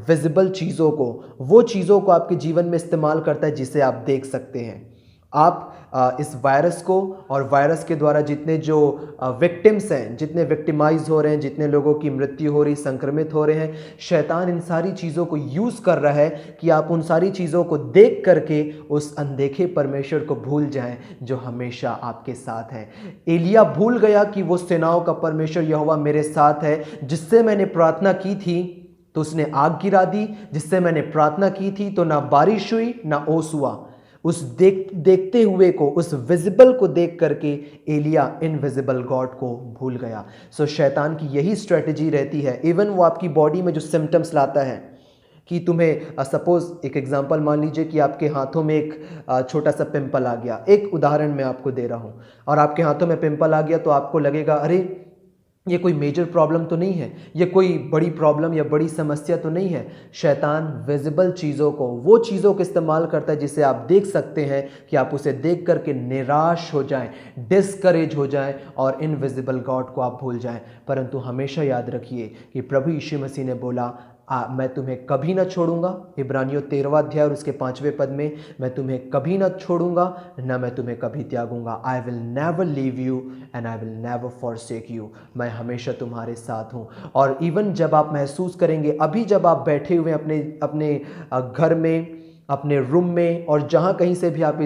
Speaker 1: विजिबल चीज़ों को, वो चीज़ों को आपके जीवन में इस्तेमाल करता है जिसे आप देख सकते हैं। आप इस वायरस को और वायरस के द्वारा जितने जो विक्टिम्स हैं, जितने विक्टिमाइज हो रहे हैं, जितने लोगों की मृत्यु हो रही, संक्रमित हो रहे हैं, शैतान इन सारी चीज़ों को यूज़ कर रहा है कि आप उन सारी चीज़ों को देख करके उस अनदेखे परमेश्वर को भूल जाएं जो हमेशा आपके साथ है। एलिया भूल गया कि वो सेनाओं का परमेश्वर यहोवा मेरे साथ है, जिससे मैंने प्रार्थना की थी तो उसने आग गिरा दी, जिससे मैंने प्रार्थना की थी तो ना बारिश हुई ना ओस हुआ। उस देखते हुए को, उस विजिबल को देख करके एलिया इनविजिबल गॉड को भूल गया। सो शैतान की यही स्ट्रेटजी रहती है। इवन वो आपकी बॉडी में जो सिम्टम्स लाता है कि तुम्हें सपोज एक एग्जांपल मान लीजिए कि आपके हाथों में एक छोटा सा पिंपल आ गया, एक उदाहरण मैं आपको दे रहा हूँ, और आपके हाथों में पिंपल आ गया तो आपको लगेगा अरे ये कोई मेजर प्रॉब्लम तो नहीं है, ये कोई बड़ी प्रॉब्लम या बड़ी समस्या तो नहीं है। शैतान विजिबल चीज़ों को, वो चीज़ों को इस्तेमाल करता है जिसे आप देख सकते हैं कि आप उसे देख करके निराश हो जाएं, डिस्करेज हो जाएं और इनविजिबल गॉड को आप भूल जाएं। परंतु हमेशा याद रखिए कि प्रभु यीशु मसीह ने बोला मैं तुम्हें कभी ना छोड़ूंगा। इब्रानियों 13वां अध्याय और उसके 5वें पद में, मैं तुम्हें कभी ना छोड़ूंगा ना मैं तुम्हें कभी त्यागूंगा। I will never leave you and I will never forsake you. मैं हमेशा तुम्हारे साथ हूँ। और इवन जब आप महसूस करेंगे, अभी जब आप बैठे हुए अपने घर में, अपने रूम में, और जहाँ कहीं से भी आप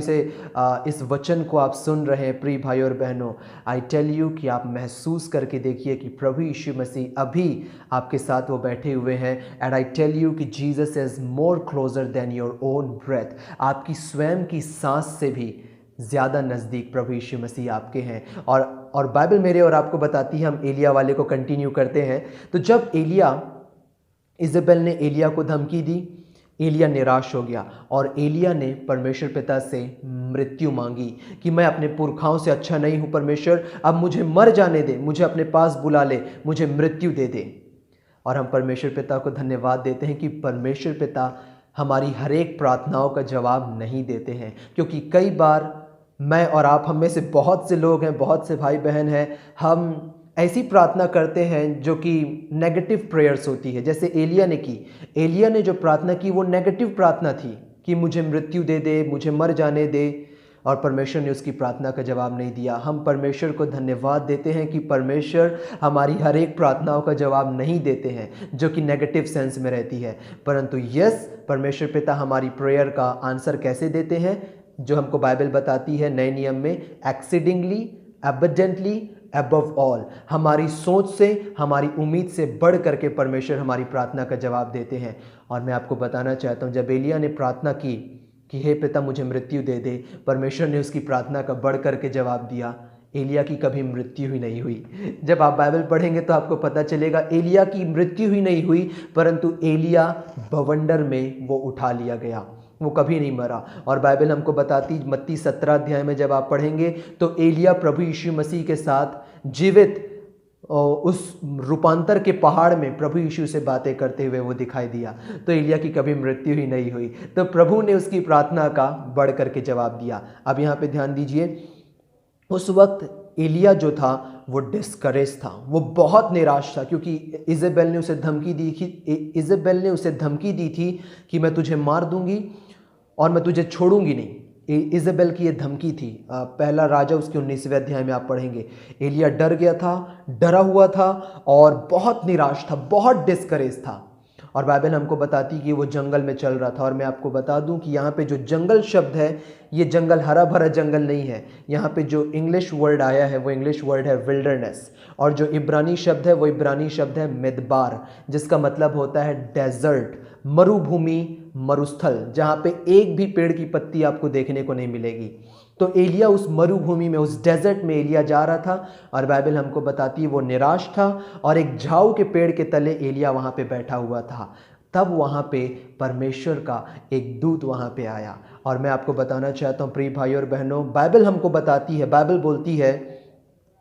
Speaker 1: इस वचन को आप सुन रहे हैं, प्रिय भाई और बहनों, आई टेल यू कि आप महसूस करके देखिए कि प्रभु यीशु मसीह अभी आपके साथ वो बैठे हुए हैं। एंड आई टेल यू कि Jesus is more closer than your own breath. आपकी स्वयं की सांस से भी ज़्यादा नज़दीक प्रभु यीशु मसीह आपके हैं। और बाइबल मेरे और आपको बताती है, हम एलिया वाले को कंटिन्यू करते हैं। तो जब इजेबेल ने एलिया को धमकी दी, एलिया निराश हो गया और एलिया ने परमेश्वर पिता से मृत्यु मांगी कि मैं अपने पुरखाओं से अच्छा नहीं हूँ परमेश्वर, अब मुझे मर जाने दे, मुझे अपने पास बुला ले, मुझे मृत्यु दे दे। और हम परमेश्वर पिता को धन्यवाद देते हैं कि परमेश्वर पिता हमारी हर एक प्रार्थनाओं का जवाब नहीं देते हैं, क्योंकि कई बार मैं और आप, हम में से बहुत से लोग हैं, बहुत से भाई बहन हैं, हम ऐसी प्रार्थना करते हैं जो कि नेगेटिव प्रेयर्स होती है, जैसे एलिया ने की। एलिया ने जो प्रार्थना की वो नेगेटिव प्रार्थना थी कि मुझे मृत्यु दे दे, मुझे मर जाने दे, और परमेश्वर ने उसकी प्रार्थना का जवाब नहीं दिया। हम परमेश्वर को धन्यवाद देते हैं कि परमेश्वर हमारी हर एक प्रार्थनाओं का जवाब नहीं देते हैं जो कि नेगेटिव सेंस में रहती है, परंतु यस, परमेश्वर पिता हमारी प्रेयर का आंसर कैसे देते हैं? जो हमको बाइबल बताती है नए नियम में, एक्सीडिंगली एबंडेंटली अबव ऑल, हमारी सोच से, हमारी उम्मीद से बढ़ करके परमेश्वर हमारी प्रार्थना का जवाब देते हैं। और मैं आपको बताना चाहता हूँ, जब एलिया ने प्रार्थना की कि हे पिता मुझे मृत्यु दे दे, परमेश्वर ने उसकी प्रार्थना का बढ़ करके जवाब दिया। एलिया की कभी मृत्यु ही नहीं हुई। जब आप बाइबल पढ़ेंगे तो आपको पता चलेगा एलिया की मृत्यु ही नहीं हुई, परंतु एलिया बवंडर में वो उठा लिया गया, वो कभी नहीं मरा। और बाइबल हमको बताती, मत्ती 17 अध्याय में जब आप पढ़ेंगे तो एलिया प्रभु यीशु मसीह के साथ जीवित उस रूपांतर के पहाड़ में प्रभु यीशु से बातें करते हुए वो दिखाई दिया। तो एलिया की कभी मृत्यु ही नहीं हुई। तो प्रभु ने उसकी प्रार्थना का बढ़ करके जवाब दिया। अब यहाँ पे ध्यान दीजिए, उस वक्त एलिया जो था वो डिस्करेज था, वो बहुत निराश था, क्योंकि इजेबेल ने उसे धमकी दी थी कि मैं तुझे मार दूंगी और मैं तुझे छोड़ूंगी नहीं। इजेबेल की ये धमकी थी। पहला राजा उसके 19वें अध्याय में आप पढ़ेंगे। एलिया डर गया था, डरा हुआ था और बहुत निराश था, बहुत डिस्करेज था। और बाइबल हमको बताती कि वो जंगल में चल रहा था। और मैं आपको बता दूं कि यहाँ पे जो जंगल शब्द है, ये जंगल हरा भरा जंगल नहीं है। यहाँ पे जो इंग्लिश वर्ड आया है वो इंग्लिश वर्ड है विल्डरनेस, और जो इब्रानी शब्द है वो इब्रानी शब्द है मिदबार, जिसका मतलब होता है डेजर्ट, मरुभूमि, मरुस्थल, जहाँ पे एक भी पेड़ की पत्ती आपको देखने को नहीं मिलेगी। तो एलिया उस मरुभूमि में, उस डेजर्ट में एलिया जा रहा था। और बाइबल हमको बताती है वो निराश था और एक झाऊ के पेड़ के तले एलिया वहाँ पे बैठा हुआ था। तब वहाँ पे परमेश्वर का एक दूत वहाँ पे आया। और मैं आपको बताना चाहता हूँ प्रिय भाई और बहनों, बाइबल हमको बताती है, बाइबल बोलती है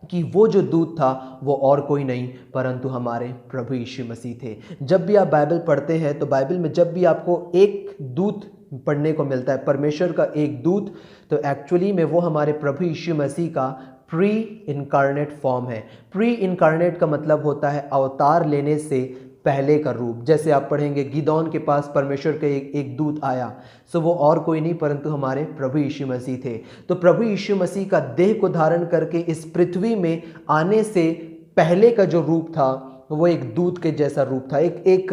Speaker 1: कि वो जो दूत था वो और कोई नहीं परंतु हमारे प्रभु यीशु मसीह थे। जब भी आप बाइबल पढ़ते हैं तो बाइबल में जब भी आपको एक दूत पढ़ने को मिलता है, परमेश्वर का एक दूत, तो एक्चुअली में वो हमारे प्रभु यीशु मसीह का प्री इनकारनेट फॉर्म है। प्री इनकारनेट का मतलब होता है अवतार लेने से पहले का रूप। जैसे आप पढ़ेंगे गिदौन के पास परमेश्वर का एक दूत आया, सो वो और कोई नहीं परंतु हमारे प्रभु यीशु मसीह थे। तो प्रभु यीशु मसीह का देह को धारण करके इस पृथ्वी में आने से पहले का जो रूप था वो एक दूत के जैसा रूप था। एक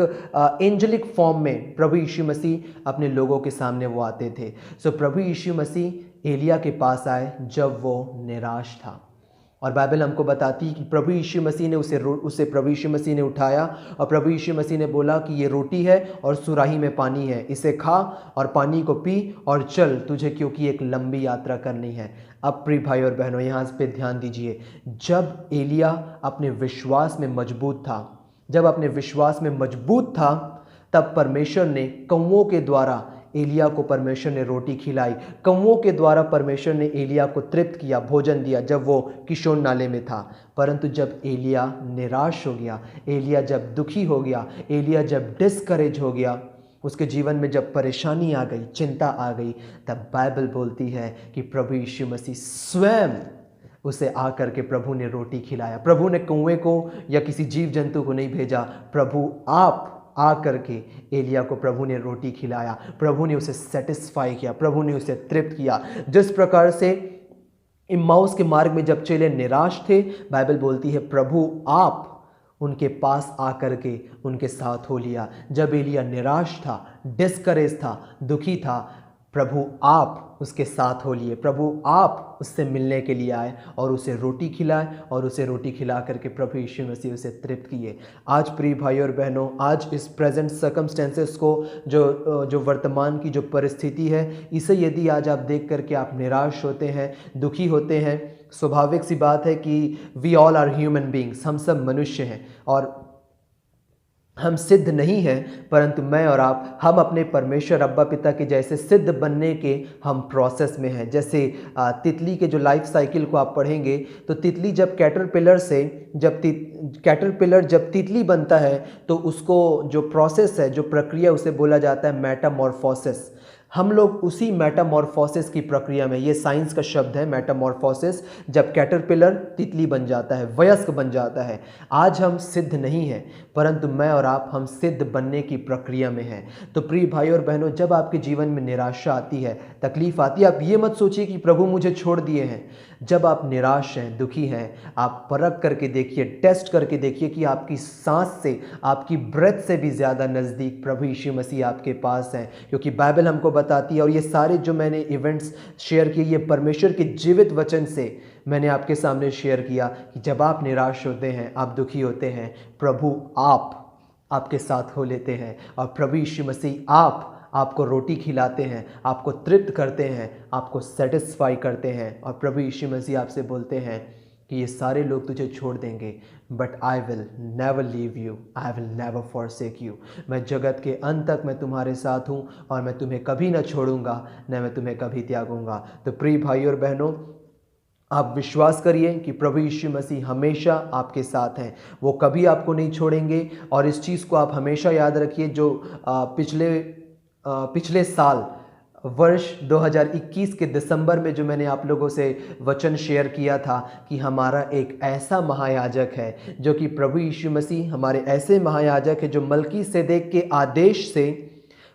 Speaker 1: एंजेलिक फॉर्म में प्रभु यीशु मसीह अपने लोगों के सामने वो आते थे। सो प्रभु यीशु मसीह एलिया के पास आए जब वो निराश था। और बाइबल हमको बताती है कि प्रभु यीशु मसीह ने उसे प्रभु यीशु मसीह ने उठाया और प्रभु यीशु मसीह ने बोला कि ये रोटी है और सुराही में पानी है, इसे खा और पानी को पी और चल, तुझे क्योंकि एक लंबी यात्रा करनी है। अब प्रिय भाई और बहनों, यहाँ पे ध्यान दीजिए, जब एलिया अपने विश्वास में मजबूत था, तब परमेश्वर ने कौवों के द्वारा एलिया को परमेश्वर ने रोटी खिलाई। कौवों के द्वारा परमेश्वर ने एलिया को तृप्त किया, भोजन दिया जब वो किशोर नाले में था। परंतु जब एलिया निराश हो गया, एलिया जब दुखी हो गया, एलिया जब डिस्करेज हो गया, उसके जीवन में जब परेशानी आ गई, चिंता आ गई, तब बाइबल बोलती है कि प्रभु यीशु मसीह स्वयं उसे आकर के प्रभु ने रोटी खिलाया। प्रभु ने कौवे को या किसी जीव जंतु को नहीं भेजा, प्रभु आप आ करके एलिया को प्रभु ने रोटी खिलाया, प्रभु ने उसे सेटिस्फाई किया, प्रभु ने उसे तृप्त किया। जिस प्रकार से इम्माउस के मार्ग में जब चेले निराश थे, बाइबल बोलती है प्रभु आप उनके पास आकर के उनके साथ हो लिया। जब एलिया निराश था, डिस्करेज था, दुखी था, प्रभु आप उसके साथ हो लिए, प्रभु आप उससे मिलने के लिए आए और उसे रोटी खिलाए और उसे रोटी खिला करके प्रभु यीशु मसीह उसे तृप्त किए। आज प्रिय भाई और बहनों, आज इस प्रेजेंट सर्कमस्टेंसेस को, जो वर्तमान की जो परिस्थिति है, इसे यदि आज आप देख करके आप निराश होते हैं, दुखी होते हैं, स्वाभाविक सी बात है कि we all are human beings, हम सब मनुष्य हैं और हम सिद्ध नहीं हैं, परंतु मैं और आप, हम अपने परमेश्वर अब्बा पिता के जैसे सिद्ध बनने के हम प्रोसेस में हैं। जैसे तितली के जो लाइफ साइकिल को आप पढ़ेंगे तो तितली जब कैटरपिलर जब तितली बनता है तो उसको जो प्रोसेस है, जो प्रक्रिया, उसे बोला जाता है मेटामॉर्फोसिस। हम लोग उसी मेटामॉर्फोसिस की प्रक्रिया में, ये साइंस का शब्द है मेटामॉर्फोसिस, जब कैटरपिलर तितली बन जाता है, वयस्क बन जाता है। आज हम सिद्ध नहीं हैं, परंतु मैं और आप, हम सिद्ध बनने की प्रक्रिया में हैं। तो प्रिय भाई और बहनों, जब आपके जीवन में निराशा आती है, तकलीफ आती है, आप ये मत सोचिए कि प्रभु मुझे छोड़ दिए हैं। जब आप निराश हैं, दुखी हैं, आप परख करके देखिए, टेस्ट करके देखिए कि आपकी सांस से, आपकी ब्रेथ से भी ज़्यादा नज़दीक प्रभु यीशु मसीह आपके पास हैं। क्योंकि बाइबल हमको बताती है और ये सारे जो मैंने इवेंट्स शेयर किए ये परमेश्वर के जीवित वचन से मैंने आपके सामने शेयर किया कि जब आप निराश होते हैं, आप दुखी होते हैं, प्रभु आपके साथ हो लेते हैं और प्रभु यीशु मसीह आपको रोटी खिलाते हैं, आपको तृप्त करते हैं, आपको सेटिस्फाई करते हैं और प्रभु यीशु मसीह आपसे बोलते हैं कि ये सारे लोग तुझे छोड़ देंगे but I will never leave you, I will never forsake you. मैं जगत के अंत तक मैं तुम्हारे साथ हूँ और मैं तुम्हें कभी ना छोड़ूंगा, न मैं तुम्हें कभी त्यागूंगा। तो प्रिय भाई और बहनों, आप विश्वास करिए कि प्रभु यीशु मसीह हमेशा आपके साथ हैं, वो कभी आपको नहीं छोड़ेंगे। और इस चीज़ को आप हमेशा याद रखिए, जो पिछले साल वर्ष 2021 के दिसंबर में जो मैंने आप लोगों से वचन शेयर किया था कि हमारा एक ऐसा महायाजक है जो कि प्रभु यीशु मसीह, हमारे ऐसे महायाजक है जो मलकीसेदेक के आदेश से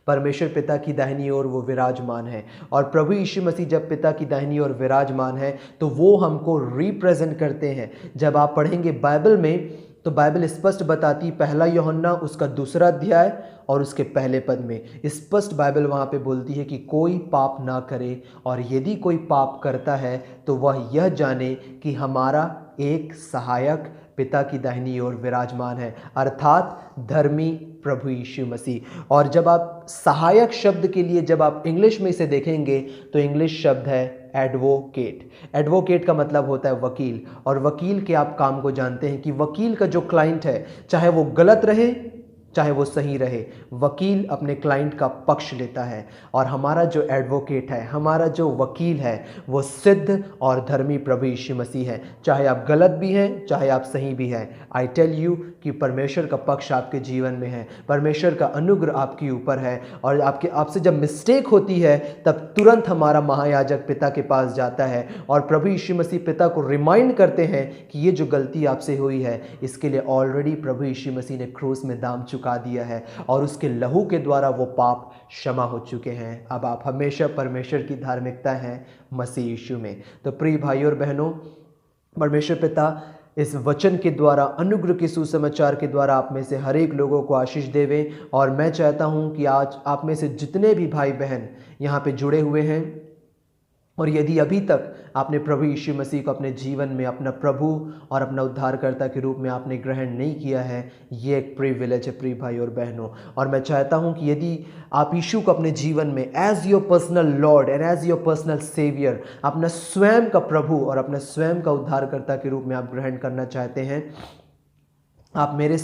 Speaker 1: परमेश्वर पिता की दाहिनी ओर वो विराजमान है। और प्रभु यीशु मसीह जब पिता की दाहिनी ओर विराजमान है तो वो हमको रिप्रेजेंट करते हैं। जब आप पढ़ेंगे बाइबल में तो बाइबल स्पष्ट बताती, पहला यूहन्ना उसका 2 अध्याय और उसके पहले पद में स्पष्ट बाइबल वहाँ पे बोलती है कि कोई पाप ना करे, और यदि कोई पाप करता है तो वह यह जाने कि हमारा एक सहायक पिता की दाहिनी ओर विराजमान है, अर्थात धर्मी प्रभु यीशु मसीह। और जब आप सहायक शब्द के लिए जब आप इंग्लिश में इसे देखेंगे तो इंग्लिश शब्द है एडवोकेट। एडवोकेट का मतलब होता है वकील, और वकील के आप काम को जानते हैं कि वकील का जो क्लाइंट है, चाहे वो गलत रहे चाहे वो सही रहे, वकील अपने क्लाइंट का पक्ष लेता है। और हमारा जो एडवोकेट है, हमारा जो वकील है, वो सिद्ध और धर्मी प्रभु यीशु मसीह है। चाहे आप गलत भी हैं, चाहे आप सही भी हैं, आई टेल यू कि परमेश्वर का पक्ष आपके जीवन में है, परमेश्वर का अनुग्रह आपके ऊपर है। और आपसे जब मिस्टेक होती है तब तुरंत हमारा महायाजक पिता के पास जाता है और प्रभु यीशु मसीह पिता को रिमाइंड करते हैं कि ये जो गलती आपसे हुई है, इसके लिए ऑलरेडी प्रभु यीशु मसीह ने क्रूस में दाम चुका दिया है और उसके लहू के द्वारा वो पाप क्षमा हो चुके हैं। अब आप हमेशा परमेश्वर की धार्मिकता है मसीह यीशु में। तो प्रिय भाई और बहनों, परमेश्वर पिता इस वचन के द्वारा, अनुग्रह के सुसमाचार के द्वारा आप में से हर एक लोगों को आशीष देवे। और मैं चाहता हूं कि आज आप में से जितने भी भाई बहन यहाँ पे जुड़े हुए हैं, और यदि अभी तक आपने प्रभु यीशु मसीह को अपने जीवन में अपना प्रभु और अपना उद्धारकर्ता के रूप में आपने ग्रहण नहीं किया है, ये एक प्रिविलेज है प्रिय भाई और बहनों। और मैं चाहता हूं कि यदि आप यीशु को अपने जीवन में as your personal Lord and as your personal saviour, अपना स्वयं का प्रभु और अपना स्वयं का उद्धारकर्ता के रूप में आप ग्रहण करना चाहते हैं, आप मेरे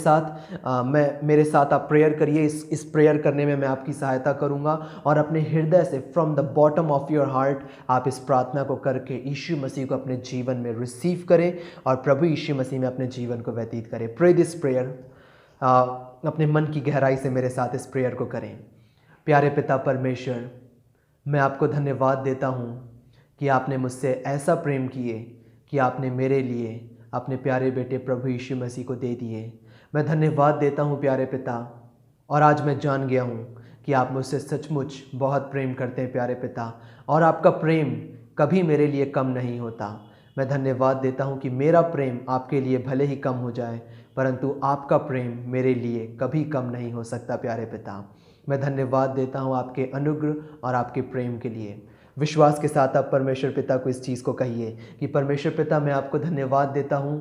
Speaker 1: साथ आप प्रेयर करिए। इस प्रेयर करने में मैं आपकी सहायता करूंगा, और अपने हृदय से from the bottom of your heart आप इस प्रार्थना को करके यीशु मसीह को अपने जीवन में रिसीव करें और प्रभु यीशु मसीह में अपने जीवन को व्यतीत करें। प्रे दिस प्रेयर, अपने मन की गहराई से मेरे साथ इस प्रेयर को करें। प्यारे पिता परमेश्वर, मैं आपको धन्यवाद देता हूँ कि आपने मुझसे ऐसा प्रेम किए कि आपने मेरे लिए अपने प्यारे बेटे प्रभु यीशु मसीह को दे दिए। मैं धन्यवाद देता हूँ प्यारे पिता, और आज मैं जान गया हूँ कि आप मुझसे सचमुच बहुत प्रेम करते हैं प्यारे पिता, और आपका प्रेम कभी मेरे लिए कम नहीं होता। मैं धन्यवाद देता हूँ कि मेरा प्रेम आपके लिए भले ही कम हो जाए, परंतु आपका प्रेम मेरे लिए कभी कम नहीं हो सकता प्यारे पिता। मैं धन्यवाद देता हूँ आपके अनुग्रह और आपके प्रेम के लिए। विश्वास के साथ आप परमेश्वर पिता को इस चीज़ को कहिए कि परमेश्वर पिता, मैं आपको धन्यवाद देता हूँ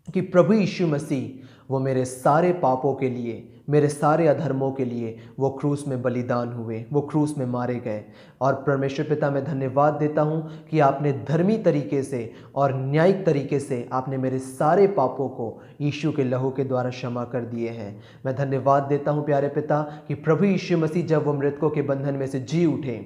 Speaker 1: कि प्रभु यीशु मसीह वो मेरे सारे पापों के लिए, मेरे सारे अधर्मों के लिए वो क्रूस में बलिदान हुए, वो क्रूस में मारे गए। और परमेश्वर पिता, मैं धन्यवाद देता हूँ कि आपने धर्मी तरीके से और न्यायिक तरीके से आपने मेरे सारे पापों को यीशु के लहू के द्वारा क्षमा कर दिए हैं। मैं धन्यवाद देता हूँ प्यारे पिता कि प्रभु यीशु मसीह जब वो मृतकों के बंधन में से जी उठे,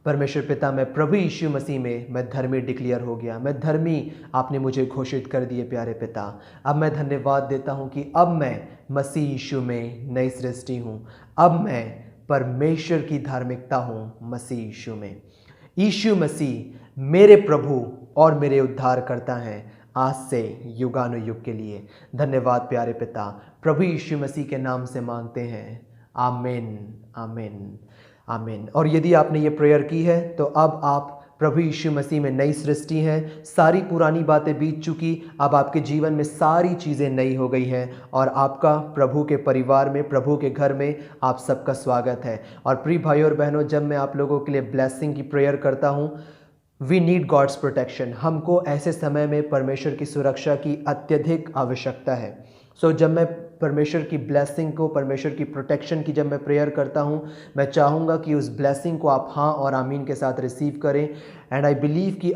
Speaker 1: परमेश्वर पिता, मैं प्रभु यीशु मसीह में मैं धर्मी डिक्लेयर हो गया, मैं धर्मी आपने मुझे घोषित कर दिए प्यारे पिता। अब मैं धन्यवाद देता हूँ कि अब मैं मसीह यीशु में नई सृष्टि हूँ, अब मैं परमेश्वर की धार्मिकता हूँ मसीह यीशु में। यीशु मसीह मेरे प्रभु और मेरे उद्धारकर्ता हैं आज से युगानुयुग के लिए। धन्यवाद प्यारे पिता, प्रभु यीशु मसीह के नाम से मांगते हैं, आमीन आमीन आमीन। और यदि आपने ये प्रेयर की है तो अब आप प्रभु यीशु मसीह में नई सृष्टि हैं। सारी पुरानी बातें बीत चुकी, अब आपके जीवन में सारी चीज़ें नई हो गई हैं और आपका प्रभु के परिवार में, प्रभु के घर में आप सबका स्वागत है। और प्रिय भाइयों और बहनों, जब मैं आप लोगों के लिए ब्लेसिंग की प्रेयर करता हूँ, वी नीड गॉड्स प्रोटेक्शन। हमको ऐसे समय में परमेश्वर की सुरक्षा की अत्यधिक आवश्यकता है। जब मैं परमेश्वर की ब्लेसिंग को, परमेश्वर की प्रोटेक्शन की जब मैं प्रेयर करता हूँ, मैं चाहूँगा कि उस ब्लेसिंग को आप हाँ और आमीन के साथ रिसीव करें। एंड आई बिलीव कि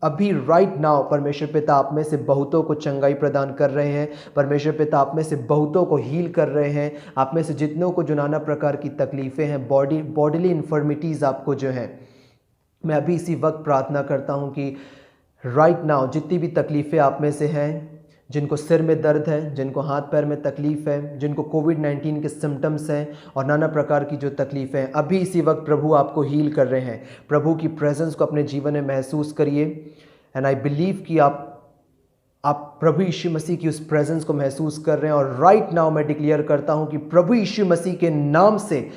Speaker 1: अभी राइट नाउ परमेश्वर पिता आप में से बहुतों को चंगाई प्रदान कर रहे हैं। परमेश्वर पिता आप में से बहुतों को हील कर रहे हैं। आप में से जितनों को जो नाना प्रकार की तकलीफ़ें हैं, बॉडीली इन्फर्मिटीज़ आपको जो हैं, मैं अभी इसी वक्त प्रार्थना करता हूँ कि राइट नाउ जितनी भी तकलीफ़ें आप में से हैं, जिनको सिर में दर्द है, जिनको हाथ पैर में तकलीफ़ है, जिनको कोविड-19 के सिम्टम्स हैं और नाना प्रकार की जो तकलीफ़ें हैं, अभी इसी वक्त प्रभु आपको हील कर रहे हैं। प्रभु की प्रेजेंस को अपने जीवन में महसूस करिए। एंड आई बिलीव कि आप प्रभु यीशु मसीह की उस प्रेजेंस को महसूस कर रहे हैं। और राइट नाउ मैं डिक्लेयर करता हूँ कि प्रभु यीशु मसीह के नाम से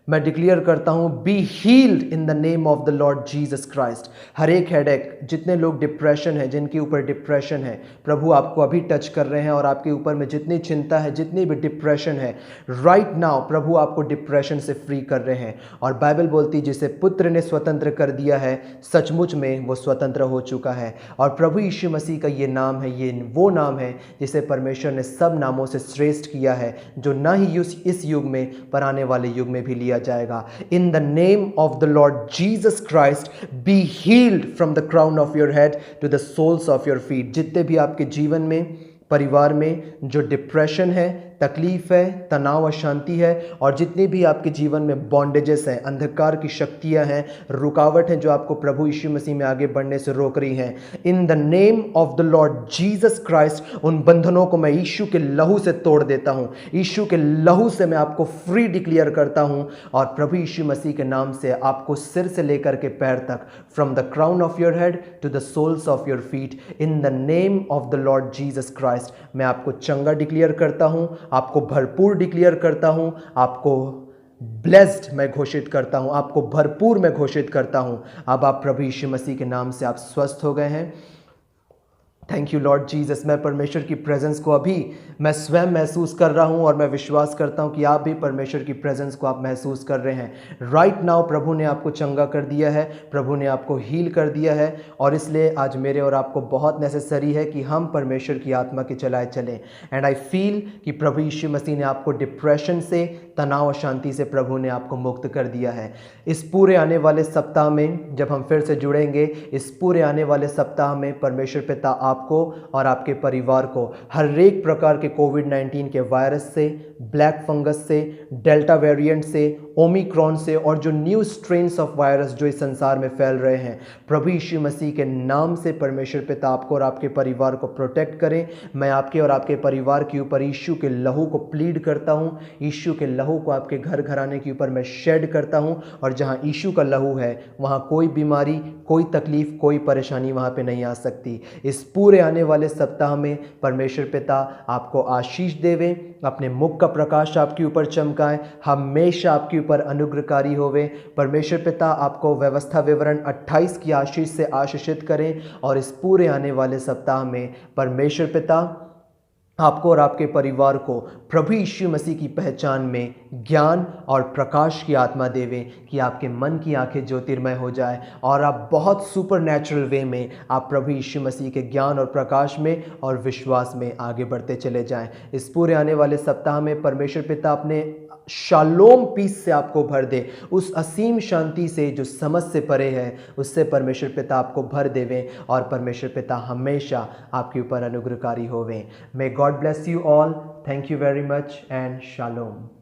Speaker 1: मैं डिक्लेयर करता हूँ, be healed in the name of the Lord Jesus Christ. हर एक हेडेक, जितने लोग डिप्रेशन है, जिनके ऊपर डिप्रेशन है, प्रभु आपको अभी टच कर रहे हैं। और आपके ऊपर में जितनी चिंता है, जितनी भी डिप्रेशन है, राइट नाउ प्रभु आपको डिप्रेशन से फ्री कर रहे हैं। और बाइबल बोलती, जिसे पुत्र ने स्वतंत्र कर दिया है, सचमुच में वो स्वतंत्र हो चुका है। और प्रभु यीशु मसीह का ये नाम है, ये वो नाम है जिसे परमेश्वर ने सब नामों से श्रेष्ठ किया है, जो ना ही इस युग में पर आने वाले युग में भी लिया जाएगा। In the name of the Lord Jesus Christ, be healed from the crown of your head to the soles of your feet. जितने भी आपके जीवन में, परिवार में जो डिप्रेशन है, तकलीफ है, तनाव, अशांति है, और जितने भी आपके जीवन में बॉन्डेजेस हैं, अंधकार की शक्तियां हैं, रुकावट हैं जो आपको प्रभु यीशु मसीह में आगे बढ़ने से रोक रही हैं, इन the name of the Lord Jesus Christ उन बंधनों को मैं यीशु के लहू से तोड़ देता हूं। यीशु के लहू से मैं आपको फ्री डिक्लेयर करता हूं। और प्रभु यीशु मसीह के नाम से आपको सिर से लेकर के पैर तक, from the crown of your head to the soles of your feet, in the name of the Lord Jesus Christ मैं आपको चंगा डिक्लेयर करता हूं, आपको भरपूर डिक्लेयर करता हूं, आपको ब्लेस्ड मैं घोषित करता हूं, आपको भरपूर मैं घोषित करता हूं। अब आप प्रभु यीशु मसीह के नाम से आप स्वस्थ हो गए हैं। Thank you Lord Jesus. मैं परमेश्वर की प्रेजेंस को अभी मैं स्वयं महसूस कर रहा हूं और मैं विश्वास करता हूं कि आप भी परमेश्वर की प्रेजेंस को आप महसूस कर रहे हैं। राइट नाउ प्रभु ने आपको चंगा कर दिया है, प्रभु ने आपको हील कर दिया है। और इसलिए आज मेरे और आपको बहुत नेसेसरी है कि हम परमेश्वर की आत्मा के चलाए चलें। एंड आई फील कि प्रभु यीशु मसीह ने आपको डिप्रेशन से, तनाव, अशांति से प्रभु ने आपको मुक्त कर दिया है। इस पूरे आने वाले सप्ताह में जब हम फिर से जुड़ेंगे, इस पूरे आने वाले सप्ताह में परमेश्वर पिता आपको और आपके परिवार को हर एक प्रकार के कोविड-19 के वायरस से, ब्लैक फंगस से, डेल्टा वेरिएंट से, ओमिक्रॉन से और जो न्यू स्ट्रेन्स ऑफ वायरस जो इस संसार में फैल रहे हैं, प्रभु यीशु मसीह के नाम से परमेश्वर पिता आपको और आपके परिवार को प्रोटेक्ट करें। मैं आपके और आपके परिवार के ऊपर यीशु के लहू को प्लीड करता हूँ। यीशु के लहू को आपके घर घराने के ऊपर मैं शेड करता हूँ। और जहाँ यीशु का लहू है, वहाँ कोई बीमारी, कोई तकलीफ, कोई परेशानी वहाँ पे नहीं आ सकती। इस पूरे आने वाले सप्ताह में परमेश्वर पिता आपको आशीष देवे, अपने मुख का प्रकाश आपके ऊपर चमकाए, हमेशा आपके ऊपर अनुग्रहकारी होवे। परमेश्वर पिता आपको व्यवस्था विवरण 28 की आशीष से आशीषित करें। और इस पूरे आने वाले सप्ताह में परमेश्वर पिता आपको और आपके परिवार को प्रभु यीशु मसीह की पहचान में ज्ञान और प्रकाश की आत्मा देवें कि आपके मन की आंखें ज्योतिर्मय हो जाए और आप बहुत सुपरनैचुरल वे में आप प्रभु यीशु मसीह के ज्ञान और प्रकाश में और विश्वास में आगे बढ़ते चले जाएं। इस पूरे आने वाले सप्ताह में परमेश्वर पिता अपने शालोम पीस से आपको भर दे, उस असीम शांति से जो समझ से परे है, उससे परमेश्वर पिता आपको भर देवें और परमेश्वर पिता हमेशा आपके ऊपर अनुग्रहकारी होवें। May God bless you all. Thank you very much and shalom.